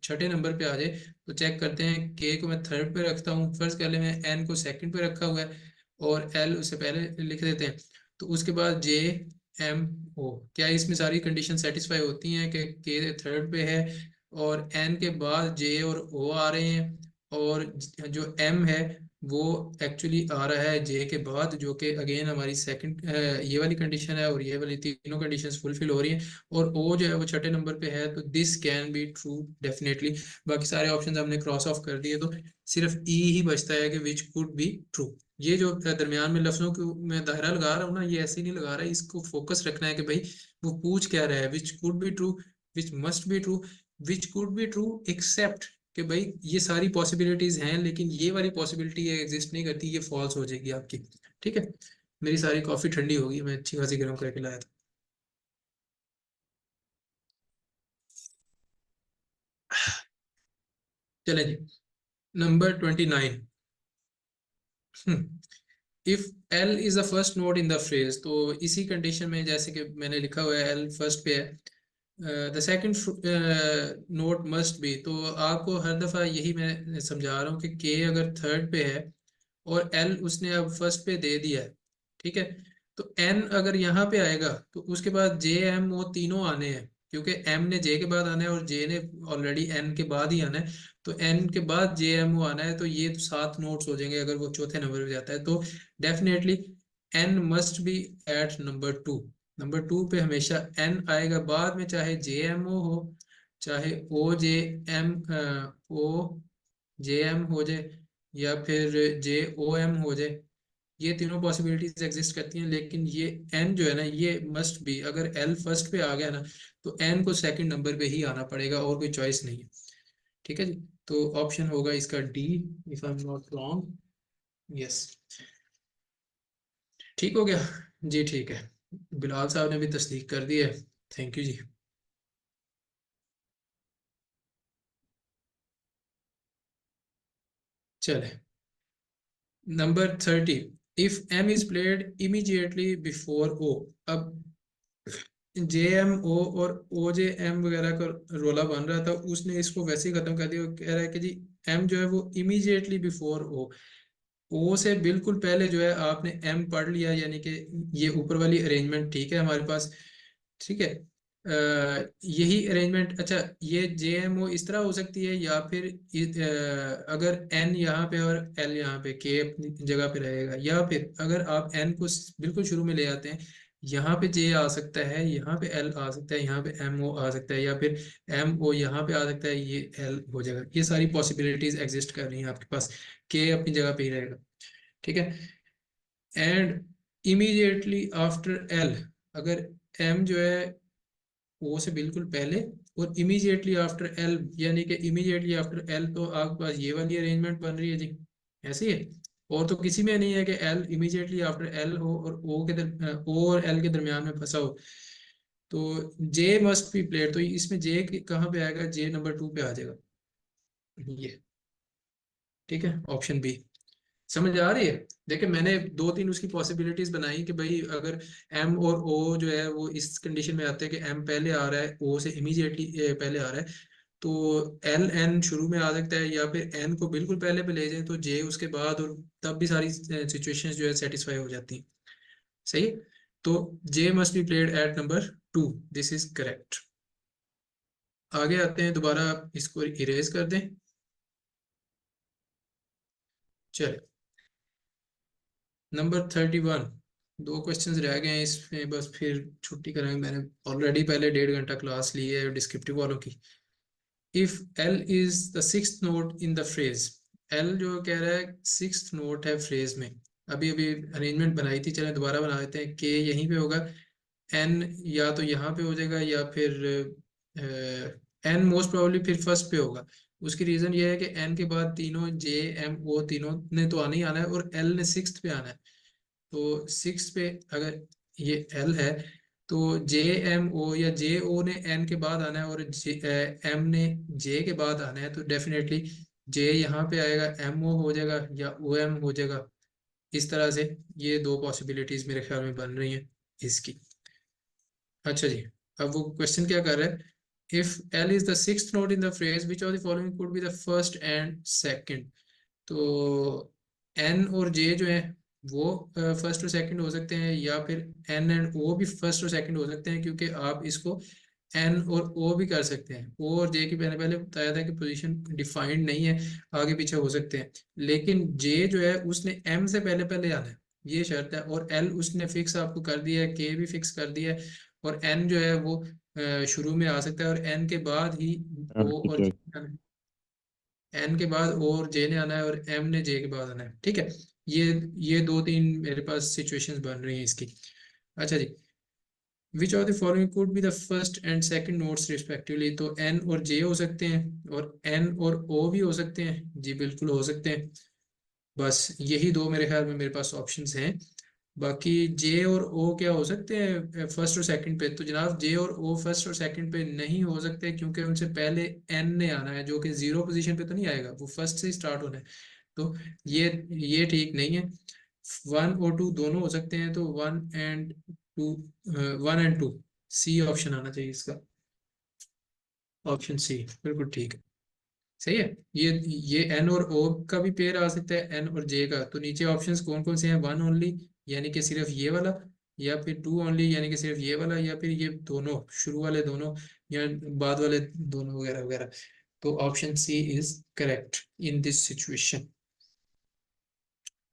S1: छठे नंबर पे आ जाए। तो चेक करते हैं, के को मैं थर्ड पे रखता हूँ, फर्स्ट कर ले, मैं एन को सेकंड पे रखा हुआ है और एल उससे पहले लिख देते हैं, तो उसके बाद जे एम ओ, क्या इसमें सारी कंडीशन सेटिस्फाई होती हैं कि के थर्ड पे है और एन के बाद जे और ओ आ रहे हैं, और जो एम है वो एक्चुअली आ रहा है जे के बाद, जो कि अगेन हमारी सेकंड ये वाली कंडीशन है, और ये वाली तीनों कंडीशंस फुलफिल हो रही हैं, और ओ जो है वो छठे नंबर पे है, तो this can be true definitely. बाकी सारे ऑप्शंस हमने क्रॉस ऑफ कर दिए, तो सिर्फ ई ही बचता है कि विच कुड बी ट्रू। ये जो दरमियान में लफ्जों को मैं दायरा लगा रहा हूँ ना, ये ऐसे नहीं लगा रहा है, इसको फोकस रखना है कि भाई वो पूछ क्या रहा है, which could be true, which must be true, which could be true except, कि भाई ये सारी पॉसिबिलिटीज हैं लेकिन ये वाली पॉसिबिलिटी एग्जिस्ट नहीं करती, ये फॉल्स हो जाएगी आपकी। ठीक है, मेरी सारी कॉफी ठंडी होगी, मैं अच्छी खासी गर्म करके लाया था। चले जी, number 29, if L is the first note in the phrase, तो इसी कंडीशन में जैसे कि मैंने लिखा हुआ है एल फर्स्ट पे है, the second note must be, तो आपको हर दफा यही मैं समझा रहा हूँ कि के अगर थर्ड पे है और एल उसने अब फर्स्ट पे दे दिया है, ठीक है, तो एन अगर यहाँ पे आएगा तो उसके बाद जे एम वो तीनों आने हैं, क्योंकि एम ने जे के बाद आना है और जे ने ऑलरेडी एन के बाद ही आना है। तो एन के बाद जे एम ओ आना है, तो ये तो 7 नोट्स हो जाएंगे अगर वो चौथे नंबर पे जाता है। तो definitely N must be at number 2। Number 2 पे हमेशा एन आएगा, बाद में चाहे जे एम ओ हो, चाहे ओ जे एम हो जाए, या फिर जे ओ एम हो जाए। ये तीनों पॉसिबिलिटीज एग्जिस्ट करती हैं, लेकिन ये एन जो है ना, ये मस्ट बी, अगर एल फर्स्ट पे आ गया ना, तो एन को सेकंड नंबर पे ही आना पड़ेगा, और कोई चॉइस नहीं है। ठीक है जी, तो ऑप्शन होगा इसका D, if I am not wrong. Yes, ठीक हो गया जी। ठीक है, बिलाल साहब ने भी तस्दीक कर दी है। थैंक यू जी। चले, number 30, if M is played immediately before O. अब जे एम ओ और ओ जे एम वगैरह का रोला बन रहा था, उसने इसको वैसे ही खत्म कर दिया। वो कह रहा है कि जी एम जो है वो इमीडिएटली बिफोर ओ से बिल्कुल पहले जो है आपने एम पढ़ लिया, यानी कि ये ऊपर वाली अरेंजमेंट ठीक है हमारे पास। ठीक है, यही अरेंजमेंट। अच्छा, ये जे एम ओ इस तरह हो सकती है, या फिर अगर एन यहाँ पे और एल यहाँ पे, के अपनी जगह पे रहेगा, या फिर अगर आप एन को बिल्कुल शुरू में ले आते हैं, यहाँ पे जे आ सकता है, यहाँ पे एल आ सकता है, यहाँ पे एम ओ आ सकता है, या फिर एम ओ यहाँ पे आ सकता है, ये एल हो जाएगा। ये सारी पॉसिबिलिटीज एग्जिस्ट कर रही हैं आपके पास, के अपनी जगह पे ही रहेगा। ठीक है, एंड इमीडिएटली आफ्टर एल, अगर एम जो है ओ से बिल्कुल पहले, और इमीडिएटली आफ्टर एल, यानी कि इमीडिएटली आफ्टर एल, तो आपके पास ये वाली अरेंजमेंट बन रही है जी। ऐसी है, और तो किसी में नहीं है कि एल इमीडिएटली आफ्टर एल हो और ओ और एल के दरमियान में फंसा हो। तो जे मस्ट बी प्लेड, तो इसमें जे कहाँ पे आएगा? जे नंबर 2 पे आ जाएगा ये। ठीक है, ऑप्शन बी। समझ आ रही है? देखिए, मैंने 2-3 उसकी पॉसिबिलिटीज बनाई कि भाई अगर एम और ओ जो है वो इस कंडीशन में आते हैं कि एम पहले आ रहा है, ओ से इमीडिएटली पहले आ रहा है, तो एल एन शुरू में आ सकता है, या फिर एन को बिल्कुल पहले पे ले जाए तो जे उसके बाद, और तब भी सारी सिचुएशंस जो है सेटिस्फाई हो जाती हैं। सही है, तो J must be played at number 2, this is correct. आगे आते हैं, दोबारा इसको इरेज कर दें। चलिए, नंबर 31, 2 क्वेश्चंस रह गए हैं इसमें, बस फिर छुट्टी करेंगे। मैंने ऑलरेडी पहले 1.5 घंटा क्लास ली है डिस्क्रिप्टिव वालों की। If L is the sixth note in the phrase, L जो कह रहा है सिक्स्थ नोट है फ्रेज में। अभी अभी अरेंजमेंट बनाई थी, चलें दोबारा बना देते हैं। के यहीं पे होगा, एन या तो यहाँ पे हो जाएगा, या फिर एन मोस्ट प्रोबेबली फिर फर्स्ट पे होगा। उसकी रीजन ये है कि एन के बाद तीनों जे एम ओ तीनों ने तो आना ही आना है, और एल ने सिक्स्थ पे आना है। तो 6 पे अगर ये एल है, तो जे एम ओ या जे ओ ने एन के बाद आना है, और एम ने जे के बाद आना है। तो डेफिनेटली जे यहाँ पे आएगा, एम ओ हो जाएगा, या ओ एम हो जाएगा। इस तरह से ये 2 पॉसिबिलिटीज मेरे ख्याल में बन रही हैं इसकी। अच्छा जी, अब वो क्वेश्चन क्या कर रहा है? If L is the sixth note in the phrase which of the following could be the first and second. तो एन और जे जो है वो फर्स्ट और सेकंड हो सकते हैं, या फिर एन एंड ओ भी फर्स्ट और सेकंड हो सकते हैं, क्योंकि आप इसको एन और ओ भी कर सकते हैं। ओ और जे की मैंने पहले बताया था कि पोजीशन डिफाइंड नहीं है, आगे पीछे हो सकते हैं। लेकिन जे जो है उसने एम से पहले पहले आना है, ये शर्त है। और एल उसने फिक्स आपको कर दिया है, के भी फिक्स कर दिया है, और एन जो है वो शुरू में आ सकता है, और एन के बाद ही ओ
S3: ठीक
S1: और
S3: है।
S1: जे, एन के बाद ओ और जे ने आना है, और एम ने जे के बाद आना है। ठीक है, ये ये 2-3 मेरे पास सिचुएशंस बन रही हैं इसकी। अच्छा जी, which of the following could be the first and second notes respectively. तो एन और जे हो सकते हैं, और एन और ओ भी हो सकते हैं जी, बिल्कुल हो सकते हैं। बस यही 2 मेरे ख्याल में मेरे पास ऑप्शंस हैं। बाकी जे और ओ क्या हो सकते हैं फर्स्ट और सेकंड पे? तो जनाब जे और ओ फर्स्ट और सेकंड पे नहीं हो सकते, क्योंकि उनसे पहले एन ने आना है, जो कि 0 पोजीशन पे तो नहीं आएगा, वो फर्स्ट से ही स्टार्ट होना है। तो ये ये ठीक नहीं है। 1 और 2 दोनों हो सकते हैं, तो 1 एंड 2, सी ऑप्शन आना चाहिए इसका। ऑप्शन सी बिल्कुल ठीक है, सही है। ये एन और ओ का भी पेयर आ सकता है, एन और जे का। तो नीचे ऑप्शंस कौन कौन से हैं? 1 ओनली, यानी कि सिर्फ ये वाला, या फिर 2 ओनली, यानी कि सिर्फ ये वाला, या फिर ये दोनों शुरू वाले दोनों, या बाद वाले दोनों, वगैरह वगैरह। तो option C is correct in this situation.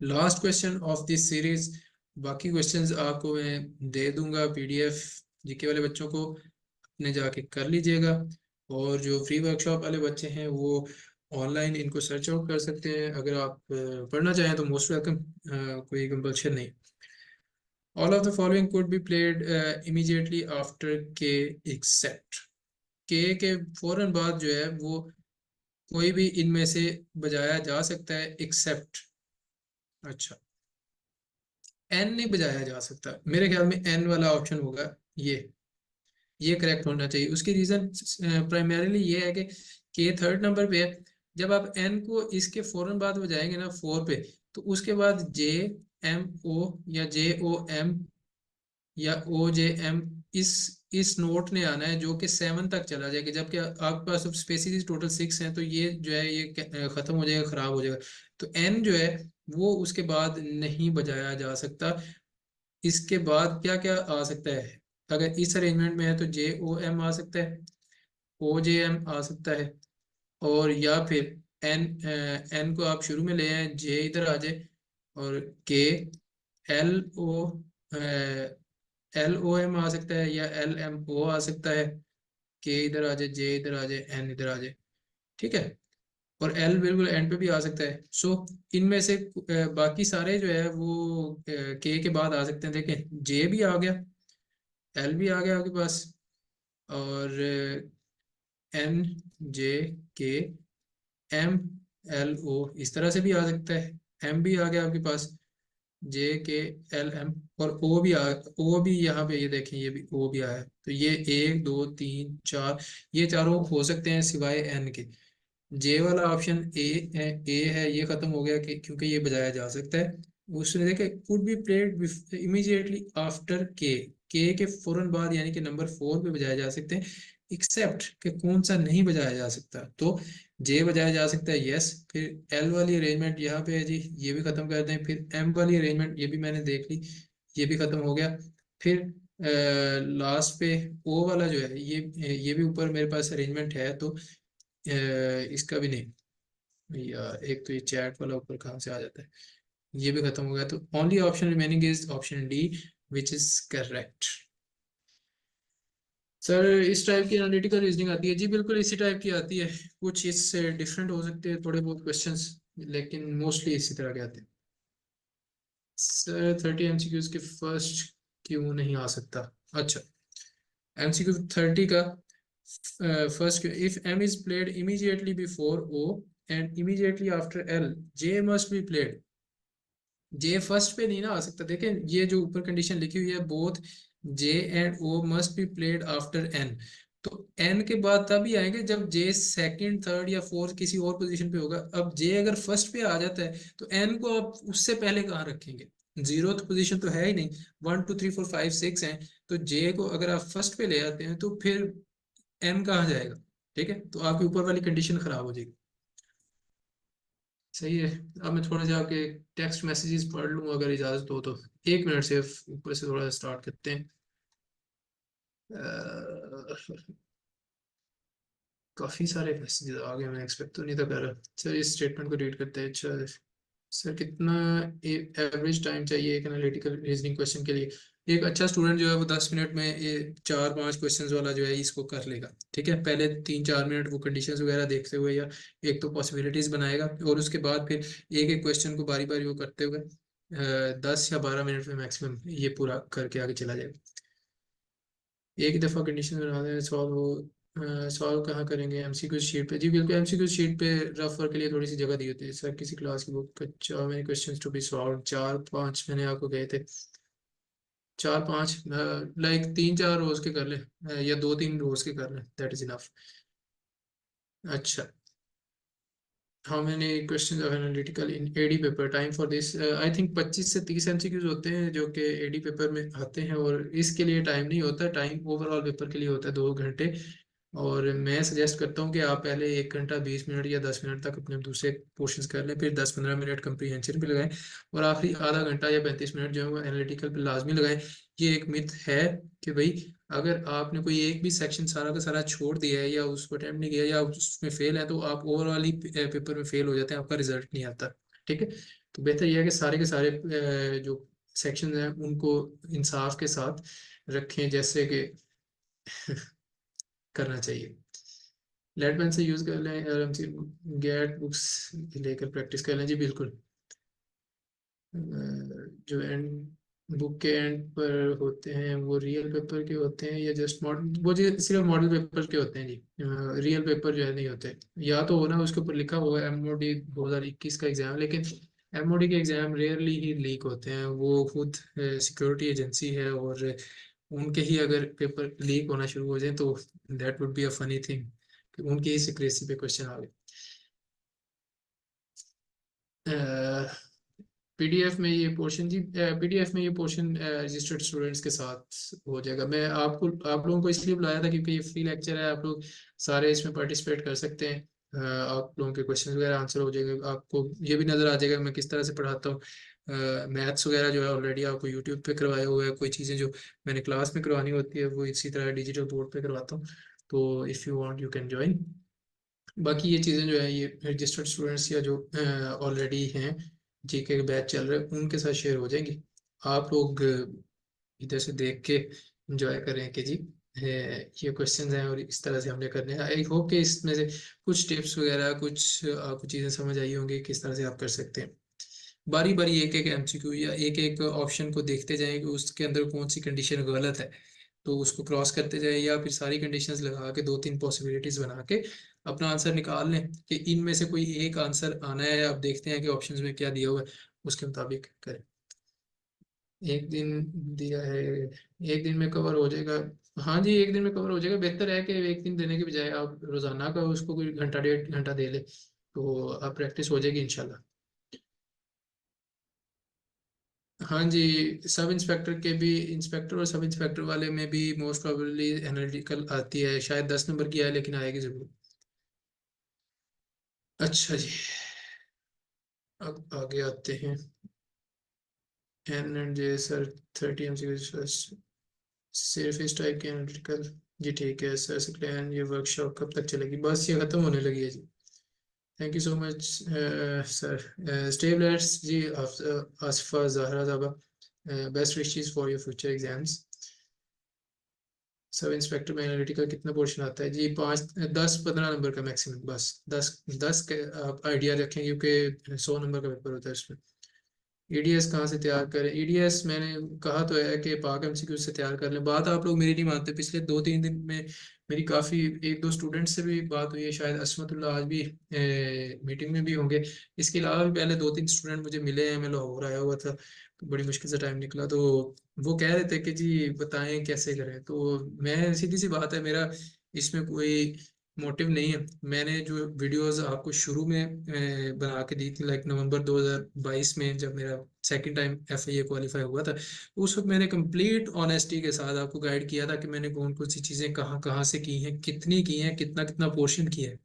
S1: Last question of this series, बाकी क्वेश्चंस आपको मैं दे दूंगा पीडीएफ, जीके वाले बच्चों को अपने जाके कर लीजिएगा, और जो फ्री वर्कशॉप वाले बच्चे हैं वो ऑनलाइन इनको सर्च आउट कर सकते हैं। अगर आप पढ़ना चाहें तो मोस्ट वेलकम, कोई कंपल्शन नहीं। All of the following could be played immediately after के एक्सेप्ट, के फौरन बाद जो है वो कोई भी इनमें से बजाया जा सकता है एक्सेप्ट, अच्छा एन नहीं बजाया जा सकता। मेरे ख्याल में एन वाला ऑप्शन होगा, ये करेक्ट होना चाहिए। उसकी रीजन प्राइमरीली ये है कि के थर्ड नंबर पे है, जब आप एन को इसके फौरन बाद बजाएंगे ना 4 पे, तो उसके बाद जे एम ओ या जे ओ एम या ओ जे एम इस नोट ने आना है जो कि 7 तक चला जाएगा, जबकि आपके पास अब स्पेसिस टोटल 6 हैं, तो ये जो है ये खत्म हो जाएगा, खराब हो जाएगा। तो एन जो है वो उसके बाद नहीं बजाया जा सकता। इसके बाद क्या क्या आ सकता है, अगर इस अरेंजमेंट में है तो जे ओ एम आ सकता है, ओ जे एम आ सकता है, और या फिर एन एन को आप शुरू में ले आए, जे इधर आ जाए, और K L O L O M आ सकता है या एल एम ओ आ सकता है, के इधर आ जाए, जे इधर आ जाए, एन इधर आ जाए, ठीक है, और एल बिल्कुल एंड पे भी आ सकता है। सो इनमें से बाकी सारे जो है वो के बाद आ सकते हैं। देखें जे भी आ गया, एल भी आ गया आपके पास, और एन जे के एम एल ओ इस तरह से भी आ सकता है, एम भी आ गया आपके पास, जे के एल एम, और ओ भी यहाँ पे ये देखें, ये भी ओ भी आया, तो ये 1 2 3 4 ये चारों हो सकते हैं सिवाय एन के। जे वाला ऑप्शन ए है, ये खत्म हो गया कि क्योंकि ये बजाया जा सकता है। उसने देखे could be played immediately after के फौरन बाद यानी कि नंबर 4 पे बजाया जा सकते हैं, एक्सेप्ट कि कौन सा नहीं बजाया जा सकता, तो जे बजाया जा सकता है, यस। फिर एल वाली अरेंजमेंट यहाँ पे है जी, ये भी खत्म कर दें। फिर एम वाली अरेंजमेंट ये भी मैंने देख ली, ये भी खत्म हो गया। फिर लास्ट पे ओ वाला जो है ये भी ऊपर मेरे पास अरेंजमेंट है, तो इसका भी नहीं, यार एक तो ये चैट वाला ऊपर कहाँ से आ जाता है, ये भी खत्म हो गया। तो only option remaining is option D which is correct. Sir इस टाइप की एनालिटिकल रीजनिंग आती है जी, बिल्कुल इसी टाइप की आती है, कुछ इससे डिफरेंट हो सकते हैं थोड़े बहुत क्वेश्चंस, लेकिन मोस्टली इसी तरह के आते हैं। सर 30 एमसीक्यूज के फर्स्ट क्यों नहीं आ सकता, अच्छा एमसीक्यू 30 का फर्स्ट क्यों, if M is played immediately before O and immediately after L, J must be played, J first पे नहीं ना आ सकता। देखें ये जो ऊपर कंडीशन लिखी हुई है, both J and O must be played after N, तो एन के बाद तभी आएंगे जब जे सेकंड थर्ड या फोर्थ किसी और पोजीशन पे होगा। अब जे अगर फर्स्ट पे आ जाता है तो एन को आप उससे पहले कहाँ रखेंगे, जीरोथ पोजीशन तो है ही नहीं, 1 2 3 4 5 6 हैं, तो जे को अगर आप फर्स्ट पे ले आते हैं तो फिर एन कहाँ जाएगा, ठीक है, तो आपकी ऊपर वाली कंडीशन खराब हो जाएगी। सही है। अब मैं थोड़ा सा आपके टेक्स्ट मैसेजेस पढ़ लूँ अगर इजाज़त हो तो, 1 मिनट से ऊपर से थोड़ा स्टार्ट करते हैं। काफ़ी सारे मैसेजेस आ गए, मैं एक्सपेक्ट तो नहीं था कर रहा। सर इस स्टेटमेंट को रीड करते हैं। अच्छा सर कितना एवरेज टाइम चाहिए एक एनालिटिकल रीजनिंग क्वेश्चन के लिए, एक अच्छा स्टूडेंट जो है वो 10 मिनट में ये 4 5 क्वेश्चंस वाला जो है इसको कर लेगा, ठीक है। पहले 3 4 मिनट वो कंडीशंस वगैरह देखते हुए या एक तो पॉसिबिलिटीज बनाएगा, और उसके बाद फिर एक एक क्वेश्चन को बारी बारी वो करते हुए 10 या 12 मिनट में मैक्सिमम ये पूरा करके आगे चला जाएगा। एक ही दफ़ा कंडीशन बना दें, सॉल्व कहाँ करेंगे, एमसीक्यू शीट पे जी, बिल्कुल एमसीक्यू शीट पे रफ वर्क के लिए थोड़ी सी जगह दी होती है सर, किसी क्लास की बुक अच्छा मैंने क्वेश्चंस टू बी सॉल्व 4 5 मैंने आपको गए थे, 4 5 लाइक 3 4 रोज के कर ले, या 2 3 रोज के कर ले, दैट इज इनफ। अच्छा how many questions of analytical in AD paper, time for this I think 25 से 30 एमसीक्यूज होते हैं जो कि एडी पेपर में आते हैं, और इसके लिए टाइम नहीं होता, टाइम ओवरऑल पेपर के लिए होता है 2 घंटे। और मैं सजेस्ट करता हूँ कि आप पहले 1 घंटा 20 मिनट या 10 मिनट तक अपने दूसरे पोर्शंस कर लें, फिर 10-15 मिनट कंप्रीहेंशन पे लगाएं, और आखिरी आधा घंटा या 35 मिनट जो है वो एनालिटिकल पे लाजमी लगाएं। ये एक मिथ है कि भाई अगर आपने कोई एक भी सेक्शन सारा का सारा छोड़ दिया है या उसको अटेम्प्ट नहीं किया या उसमें फेल है तो आप ओवरऑल ही पेपर में फेल हो जाते हैं, आपका रिजल्ट नहीं आता। ठीक है, तो बेहतर यह है कि सारे के सारे जो सेक्शन हैं उनको इंसाफ के साथ रखें, जैसे कि करना चाहिए। लेड पेन से यूज कर लें, आराम से गेट बुक्स लेकर प्रैक्टिस कर लें। जी बिल्कुल। जो एंड बुक के एंड पर होते हैं वो रियल पेपर के होते हैं या जस्ट मॉडल, वो जी सिर्फ मॉडल पेपर के होते हैं जी, रियल पेपर जो है नहीं होते। या तो हो ना उसके ऊपर लिखा हुआ है MOD 2021 का एग्जाम, लेकिन MOD के एग्जाम रेयरली ही लीक होते हैं, वो खुद सिक्योरिटी एजेंसी है, और उनके ही अगर पेपर लीक होना शुरू हो जाए तो that would be a funny thing कि उनकी ही सिक्रेसी पे क्वेश्चन आ गए। पीडीएफ में ये पोर्शन जी, पीडीएफ में ये पोर्शन रजिस्टर्ड स्टूडेंट्स के साथ हो जाएगा। मैं आप लोगों को इसलिए बुलाया था क्योंकि ये फ्री लेक्चर है, आप लोग सारे इसमें पार्टिसिपेट कर सकते हैं। आप लोगों के क्वेश्चंस वगैरह आंसर हो जाएंगे, आपको ये भी नज़र आ जाएगा मैं किस तरह से पढ़ाता हूँ। मैथ्स वगैरह जो है ऑलरेडी आपको यूट्यूब पे करवाया हुआ है, कोई चीज़ें जो मैंने क्लास में करवानी होती है वो इसी तरह डिजिटल बोर्ड पे करवाता हूँ। तो if you want you can join. बाकी ये चीज़ें जो है ये रजिस्टर्ड स्टूडेंट्स या जो ऑलरेडी हैं जीके के बैच चल रहे हैं उनके साथ शेयर हो जाएंगी। आप लोग इधर से देख के एंजॉय करें कि जी ये क्वेश्चंस हैं और इस तरह से हमने करने हैं। आई होप कि इसमें से कुछ टिप्स वगैरह कुछ आपको चीज़ें समझ आई होंगी किस तरह से आप कर सकते हैं। बारी बारी एक एक MCQ या एक एक ऑप्शन को देखते जाएं कि उसके अंदर कौन सी कंडीशन गलत है, तो उसको क्रॉस करते जाएं, या फिर सारी कंडीशंस लगा के 2-3 पॉसिबिलिटीज बना के अपना आंसर निकाल लें कि इनमें से कोई एक आंसर आना है। अब देखते हैं कि ऑप्शंस में क्या दिया हुआ है, उसके मुताबिक करें। एक दिन दिया है, एक दिन में कवर हो जाएगा। हाँ जी, एक दिन में कवर हो जाएगा। बेहतर है कि एक दिन देने के बजाय आप रोजाना का उसको कोई घंटा 1.5 घंटा दे ले, तो आप प्रैक्टिस हो जाएगी इंशाल्लाह। हाँ जी, सब इंस्पेक्टर के भी, इंस्पेक्टर और सब इंस्पेक्टर वाले में भी मोस्ट प्रोबेबली एनालिटिकल आती है, शायद 10 नंबर की है लेकिन आएगी जरूर। अच्छा जी, अब आगे आते हैं। N&J सर 30 MCQ सिर्फ इस टाइप के एनालिटिकल। जी ठीक है सर, सकलैन ये वर्कशॉप कब तक चलेगी? बस ये खत्म होने लगी है जी। Thank you so much sir. स्टेबलर्स जी, Asfa Zahra Zaba, best wishes for your future exams. Sub inspector में एनालिटिकल कितना पोर्शन आता है जी? 5-10-15 नंबर का मैक्सिमम, बस 10 10 के आप आइडिया रखें क्योंकि 100 नंबर का पेपर होता है उसमें। ईडीएस कहाँ से तैयार करें? ईडीएस मैंने कहा तो है कि पाक MCQ से तैयार कर लें। बात आप लोग मेरी नहीं मानते। पिछले 2-3 दिन में मेरी काफ़ी 1-2 स्टूडेंट से भी बात हुई है, शायद असमतुल्ला आज भी मीटिंग में भी होंगे। इसके अलावा भी पहले 2-3 स्टूडेंट मुझे मिले हैं, मैं लाहौर आया हुआ था तो बड़ी मुश्किल से टाइम निकला, तो वो कह रहे थे कि जी बताएं कैसे करें। तो मैं, सीधी सी बात है, मेरा इसमें कोई मोटिव नहीं है। मैंने जो वीडियोस आपको शुरू में बना के दी थी, लाइक नवंबर 2022 में जब मेरा सेकंड टाइम FIA क्वालिफाई हुआ था, उस वक्त मैंने कंप्लीट ऑनेस्टी के साथ आपको गाइड किया था कि मैंने कौन कौन सी चीज़ें कहाँ कहाँ से की हैं, कितनी की हैं, कितना कितना पोर्शन किया है।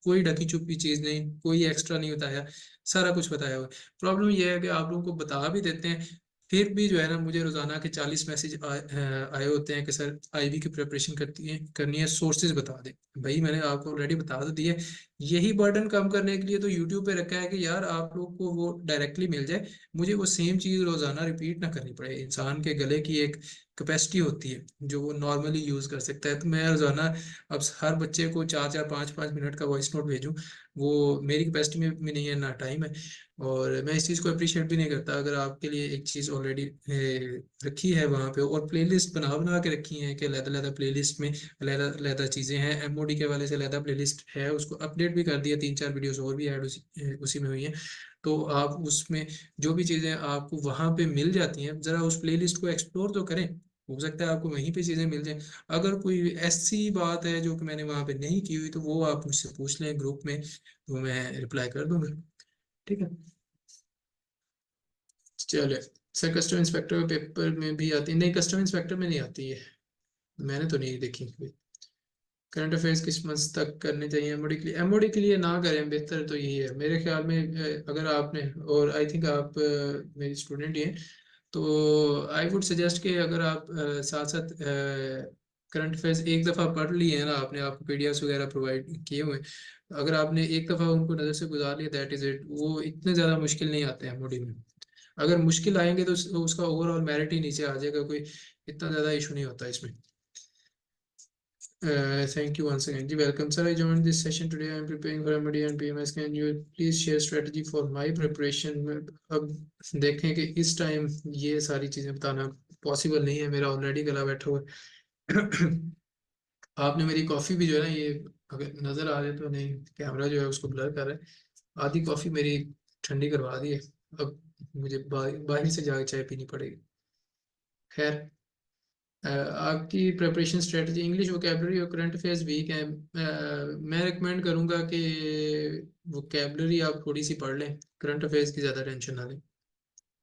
S1: कोई ढकी छुपी चीज़ नहीं, कोई एक्स्ट्रा नहीं बताया, सारा कुछ बताया हुआ है। प्रॉब्लम यह है कि आप लोगों को बता भी देते हैं, फिर भी जो है ना मुझे रोजाना के 40 मैसेज आए होते हैं कि सर IB की प्रिपरेशन करनी है, सोर्सेज बता दें। भाई मैंने आपको ऑलरेडी बता तो दिया। यही बर्डन कम करने के लिए तो यूट्यूब पे रखा है कि यार आप लोग को वो डायरेक्टली मिल जाए, मुझे वो सेम चीज रोजाना रिपीट ना करनी पड़े। इंसान के गले की एक कैपेसिटी होती है जो वो नॉर्मली यूज कर सकता है, तो मैं रोजाना अब हर बच्चे को 4-4 5-5 मिनट का वॉइस नोट भेजूं, वो मेरी कैपेसिटी में भी नहीं है, ना टाइम है। और मैं इस चीज़ को अप्रिशिएट भी नहीं करता। अगर आपके लिए एक चीज़ ऑलरेडी रखी है वहाँ पे और प्लेलिस्ट बना बना के रखी है कि अलग अलग प्लेलिस्ट में अलग अलग चीज़ें हैं, MOD के वाले से अलग प्लेलिस्ट है, उसको अपडेट भी कर दिया, 3-4 वीडियोस और भी ऐड उसी में हुई हैं। तो आप उसमें जो भी चीज़ें आपको वहाँ पे मिल जाती हैं, ज़रा उस प्लेलिस्ट को एक्सप्लोर तो करें, हो सकता है आपको वहीं पे चीज़ें मिल जाएं। अगर कोई ऐसी बात है जो कि मैंने वहाँ पे नहीं की हुई तो वो आप मुझसे पूछ लें ग्रुप में, तो मैं रिप्लाई कर दूंगा। ठीक है, चलिए। सर कस्टम इंस्पेक्टर पेपर में भी आती है? नहीं, कस्टम इंस्पेक्टर में नहीं आती है, मैंने तो नहीं देखी कभी। करंट अफेयर्स किस मंथ तक करने चाहिए एमओडी के लिए? एमओडी के लिए ना करें, बेहतर तो यही है मेरे ख्याल में। अगर आपने, और आई थिंक आप मेरी स्टूडेंट ही हैं, तो आई वुड सजेस्ट कि अगर आप साथ साथ करंट अफेयर्स एक दफ़ा पढ़ लिए हैं ना आपने, आपको पीडीएफ वगैरह प्रोवाइड किए हुए हैं, अगर आपने एक दफ़ा उनको नज़र से गुजार लिया, दैट इज़ इट। वो इतने ज़्यादा मुश्किल नहीं आते हैं एमओडी में। अगर मुश्किल आएंगे तो उसका ओवरऑल मेरिट ही नीचे आ जाएगा, कोई इतना ज़्यादा इशू नहीं होता इसमें। Thank you once again. Ji, welcome, sir. I joined this session today. I am preparing for MD and PMS. Can you please share strategy for my preparation? अब देखें कि इस टाइम ये सारी चीज़ें बताना पॉसिबल नहीं है, मेरा ऑलरेडी गला बैठा हुआ है। आपने मेरी कॉफ़ी भी जो है ना, ये अगर नज़र आ रहा है तो नहीं, कैमरा जो है उसको ब्लर कर रहा है, आधी कॉफ़ी मेरी ठंडी करवा दी है। अब मुझे बाहर से जाकर चाय पीनी पड़ेगी। खैर, आपकी प्रिपरेशन स्ट्रेटजी, इंग्लिश वोकेबलरी और करंट अफेयर्स वीक है। मैं रिकमेंड करूंगा कि वोकेबलरी आप थोड़ी सी पढ़ लें, करंट अफेयर्स की ज़्यादा टेंशन ना लें।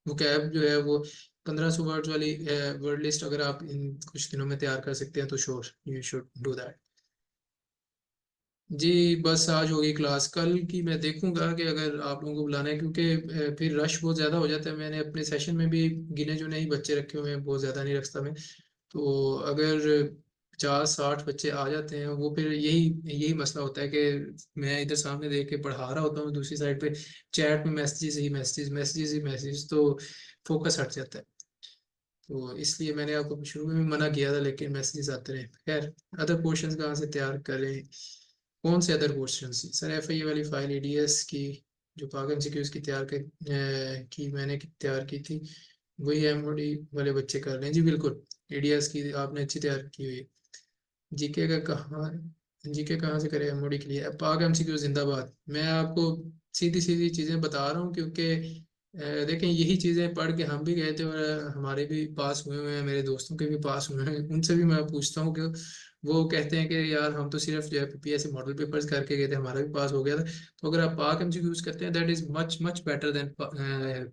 S1: वोकैब जो है वो 1500 वर्ड्स वाली वर्ड लिस्ट अगर आप इन कुछ दिनों में तैयार कर सकते हैं तो sure you should do that. जी बस आज होगी क्लास, कल की मैं देखूंगा कि अगर आप लोगों को बुलाना है, क्योंकि फिर रश बहुत ज़्यादा हो जाता है। मैंने अपने सेशन में भी गिने चुने ही बच्चे रखे हुए हैं, बहुत ज़्यादा नहीं रखता मैं। तो अगर 50-60 बच्चे आ जाते हैं, वो फिर यही यही मसला होता है कि मैं इधर सामने देख के पढ़ा रहा होता हूँ, दूसरी साइड पे चैट में मैसेजेस ही मैसेजेस, मैसेजेस ही मैसेजेस, तो फोकस हट जाता है। तो इसलिए मैंने आपको शुरू में भी मना किया था, लेकिन मैसेजेस आते रहे। खैर, अदर क्वेश्चंस कहाँ से तैयार करें? कौन से अदर क्वेश्चंस? सर एफआईए वाली फाइल एडीएस की जो पाक एमसीक्यूज की की मैंने तैयार की थी, वही एमओडी वाले बच्चे कर लें। जी बिल्कुल, एडीएस की आपने अच्छी तैयार की हुई है। जीके का कहाँ, जीके कहाँ से करें एमओडी के लिए? अब पाक एमसीक्यू जिंदाबाद। मैं आपको सीधी सीधी चीज़ें बता रहा हूँ, क्योंकि देखें यही चीज़ें पढ़ के हम भी गए थे, और हमारे भी पास हुए हुए हैं, मेरे दोस्तों के भी पास हुए हैं। उनसे भी मैं पूछता हूँ कि वो कहते हैं कि यार हम तो सिर्फ जो है पीपीएससी मॉडल पेपर्स करके गए थे, हमारा भी पास हो गया था। तो अगर आप पाक एमसीक्यू यूज करते हैं, that is much much better than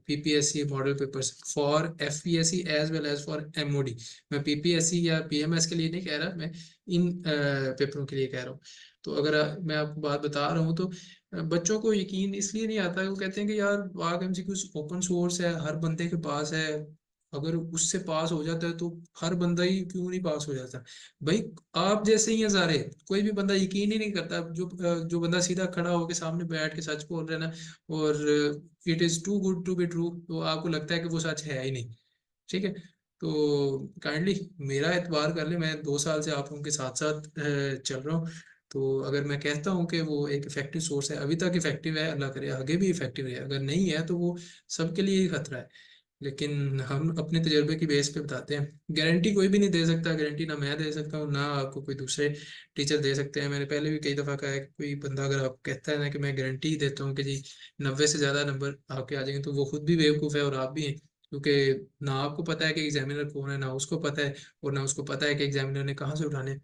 S1: PPSC model papers for FPSC as well as for MOD. मैं पीपीएससी या पीएमएस के लिए नहीं कह रहा, मैं इन पेपरों के लिए कह रहा हूँ। तो अगर मैं आपको बात बता रहा हूँ, तो बच्चों को यकीन इसलिए नहीं आता, वो कहते हैं कि यार पाक एमसीक्यू ओपन सोर्स है, हर बंदे के पास है, अगर उससे पास हो जाता है तो हर बंदा ही क्यों नहीं पास हो जाता? भाई आप जैसे ही हैं सारे, कोई भी बंदा यकीन ही नहीं करता। जो बंदा सीधा खड़ा होकर सामने बैठ के सच बोल रहा है ना, और it is too good to be true, तो आपको लगता है कि वो सच है ही नहीं। ठीक है, तो काइंडली मेरा एतबार कर ले, मैं 2 साल से आप लोगों के साथ साथ चल रहा हूँ। तो अगर मैं कहता हूँ कि वो एक इफेक्टिव सोर्स है, अभी तक इफेक्टिव है, अल्लाह करे आगे भी इफेक्टिव है। अगर नहीं है तो वो सबके लिए ही खतरा है। लेकिन हम अपने तजर्बे की बेस पे बताते हैं। गारंटी कोई भी नहीं दे सकता, गारंटी ना मैं दे सकता हूँ, ना आपको कोई दूसरे टीचर दे सकते हैं। मैंने पहले भी कई दफ़ा कहा है कि कोई बंदा अगर आप कहता है ना कि मैं गारंटी ही देता हूँ कि जी 90 से ज़्यादा नंबर आपके आ जाएंगे, तो वो खुद भी बेवकूफ़ है और आप भी हैं। क्योंकि ना आपको पता है कि एग्जामिनर कौन है, ना उसको पता है, और ना उसको पता है कि एग्जामिनर ने कहाँ से उठाने हैं।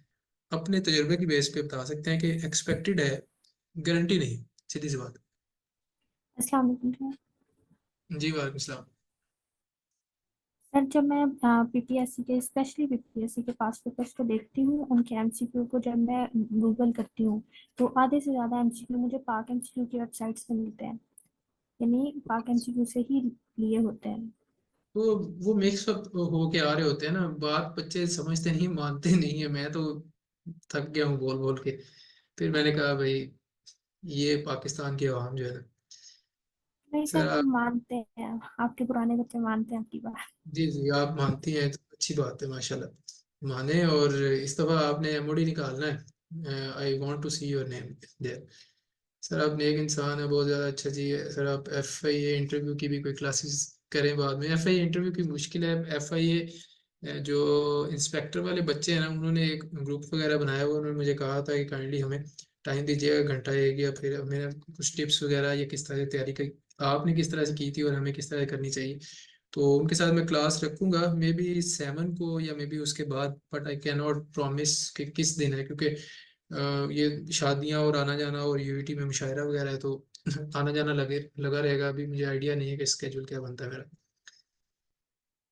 S1: अपने तजर्बे की बेस पे बता सकते हैं कि एक्सपेक्टेड है, गारंटी नहीं, सीधी सी बात।
S5: अस्सलाम वालेकुम सर।
S1: जी वालेकुम सलाम।
S5: सर जब मैं पीपीएससी के, स्पेशली पीपीएससी के पास पेपर्स को देखती हूँ, उनके एमसीक्यू को जब मैं गूगल करती हूँ, तो आधे से ज़्यादा एमसीक्यू मुझे पाक एमसीक्यू की वेबसाइट से मिलते हैं, यानी पाक एमसीक्यू से ही लिए होते हैं।
S1: तो वो मिक्स अप होके आ रहे होते हैं ना, बात बच्चे समझते नहीं, मानते नहीं है। मैं तो थक गया हूँ बोल बोल के। फिर मैंने कहा भाई, ये पाकिस्तान की आवाम जो है ना।
S5: नहीं
S1: सर
S5: सर, हम मानते हैं, आपके पुराने बच्चे मानते हैं आपकी बात।
S1: जी जी, आप मानती हैं तो अच्छी बात है, माशाल्लाह माने। और इस दफ़ा आपने एमओडी निकालना है, I want to see your name there. Sir आप नेक इंसान है, बहुत ज़्यादा अच्छा जी है। सर आप एफआईए इंटरव्यू की भी कोई क्लासेस करें बाद में। एफआईए इंटरव्यू की मुश्किल है। एफआईए जो इंस्पेक्टर वाले बच्चे हैं ना, उन्होंने एक ग्रुप वगैरह बनाया हुआ, उन्होंने मुझे कहा था कि काइंडली हमें टाइम दीजिएगा, घंटा एक, या फिर मैंने कुछ टिप्स वगैरह या किस तरह से तैयारी की, आपने किस तरह से की थी और हमें किस तरह से करनी चाहिए। तो उनके साथ मैं क्लास रखूंगा, मे बी 7 को या मे बी उसके बाद, but I can not promise कि किस दिन है, क्योंकि ये शादियां और आना जाना और यूईटी में मुशायरा वगैरह है, तो आना जाना लगा रहेगा। अभी मुझे आइडिया नहीं है कि स्केड्यूल क्या बनता है मेरा।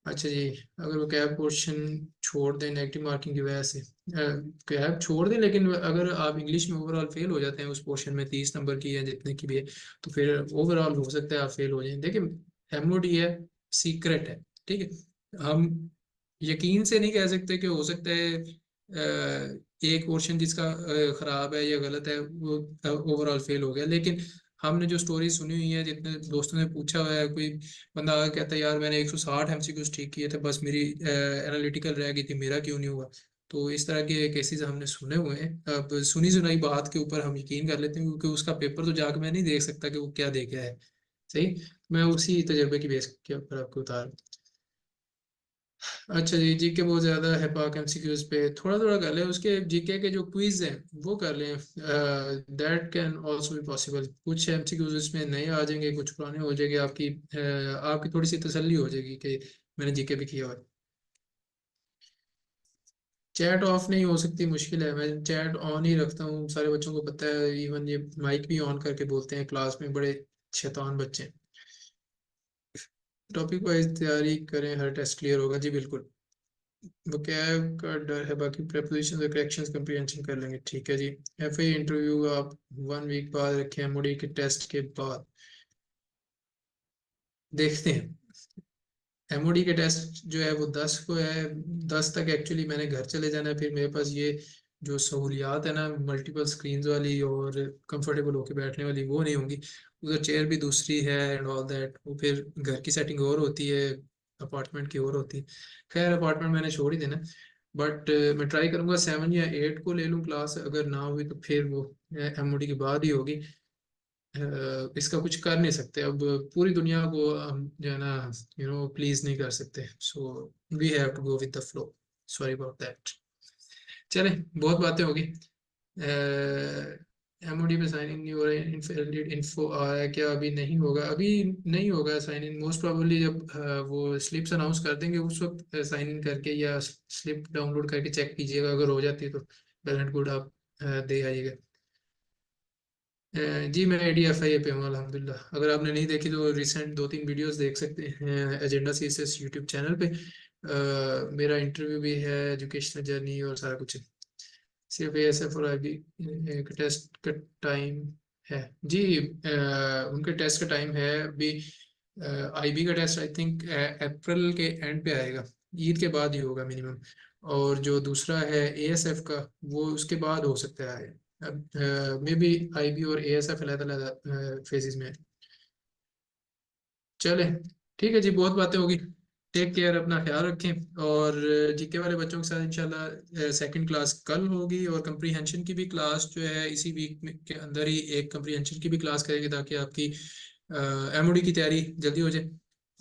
S1: अच्छा जी, अगर वो कैब पोर्शन छोड़ दें नेगेटिव मार्किंग की वजह से, कैब छोड़ दें, लेकिन अगर आप इंग्लिश में ओवरऑल फेल हो जाते हैं उस पोर्शन में 30 नंबर की या जितने की भी है, तो फिर ओवरऑल हो सकता है आप फेल हो जाएं। देखिए एमओडी है, सीक्रेट है, ठीक है। हम यकीन से नहीं कह सकते कि हो सकता है एक पोर्शन जिसका खराब है या गलत है वो ओवरऑल फेल हो गया, लेकिन हमने जो स्टोरी सुनी हुई है, जितने दोस्तों ने पूछा हुआ है, कोई बंदा आगे कहता है यार मैंने 160 एमसीक्यूज ठीक किए थे, बस मेरी एनालिटिकल रह गई थी, मेरा क्यों नहीं हुआ। तो इस तरह के केसेस हमने सुने हुए हैं। अब सुनी सुनाई बात के ऊपर हम यकीन कर लेते हैं, क्योंकि उसका पेपर तो जाकर मैं नहीं देख सकता कि वो क्या दे गया है। सही, मैं उसी तजर्बे की बेस के ऊपर आपको बता रहा हूँ। अच्छा जी, जीके बहुत ज्यादा है पाक एमसीक्यूज पे, थोड़ा थोड़ा कर लें, उसके जीके के जो क्विज हैं वो कर लें, that can also be possible. कुछ एमसीक्यूज इसमें नए आ जाएंगे, कुछ पुराने हो जाएंगे, आपकी थोड़ी सी तसल्ली हो जाएगी कि मैंने जीके भी किया हुआ है। चैट ऑफ नहीं हो सकती, मुश्किल है, मैं चैट ऑन ही रखता हूँ, सारे बच्चों को पता है, इवन ये माइक भी ऑन करके बोलते हैं क्लास में, बड़े शैतान बच्चे हैं। टॉपिक वाइज तैयारी करें, हर टेस्ट क्लियर होगा जी, बिल्कुल। vocab का डर है, बाकी prepositions और corrections comprehension कर लेंगे, ठीक है जी। एफए इंटरव्यू आप 1 वीक बाद रखें, एमओडी के टेस्ट के बाद देखते हैं। एमओडी के टेस्ट जो है वो 10 को है, 10 तक एक्चुअली मैंने घर चले जाना है, फिर मेरे पास ये जो सहूलियात है ना मल्टीपल स्क्रीन वाली और कंफर्टेबल होके बैठने वाली, वो नहीं होंगी। उधर चेयर भी दूसरी है एंड ऑल दैट, वो फिर घर की सेटिंग और होती है, अपार्टमेंट की और होती है। खैर अपार्टमेंट मैंने छोड़ ही देना, बट मैं ट्राई करूंगा 7 या 8 को ले लूँ क्लास, अगर ना हुई तो फिर वो एमओडी के बाद ही होगी। इसका कुछ कर नहीं सकते, अब पूरी दुनिया को हम जो है ना प्लीज नहीं कर सकते, so we have to go with the flow, sorry about that. चले, बहुत बातें होगी। एमओडी पे साइन इन नहीं हो रहा है, इनवैलिड इन्फो आया क्या? अभी नहीं होगा, अभी नहीं होगा साइन इन, मोस्ट प्रोबेबली जब वो स्लिप्स अनाउंस कर देंगे उस वक्त साइन इन करके या स्लिप डाउनलोड करके चेक कीजिएगा, अगर हो जाती है तो वेल एंड गुड, आप दे आइएगा। जी मैं ADFIA पे हूँ अल्हम्दुलिल्लाह, अगर आपने नहीं देखी तो रिसेंट 2-3 वीडियोस देख सकते हैं एजेंडा CSS यूट्यूब चैनल पे। मेरा इंटरव्यू भी है, एजुकेशनल जर्नी और सारा कुछ है। सिर्फ ASF और IB के टेस्ट का टाइम है जी, उनके टेस्ट का टाइम है अभी। IB का टेस्ट आई थिंक अप्रैल के एंड पे आएगा, ईद के बाद ही होगा मिनिमम। और जो दूसरा है ASF का, वो उसके बाद हो सकता है, मे बी IB और ASF अलग अलग फेजेस में है। चले, ठीक है जी, बहुत बातें होगी। टेक केयर, अपना ख्याल रखें, और जीके वाले बच्चों के साथ इंशाल्लाह सेकंड क्लास कल होगी, और कंप्रीहेंशन की भी क्लास जो है इसी वीक के अंदर ही एक कंप्रीहेंशन की भी क्लास करेंगे, ताकि आपकी एमओडी की तैयारी जल्दी हो जाए।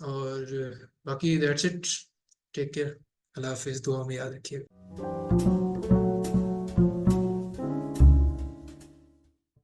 S1: और बाकी दैट्स इट, टेक केयर, अल्लाह हाफिज़, दुआ में याद रखिएगा।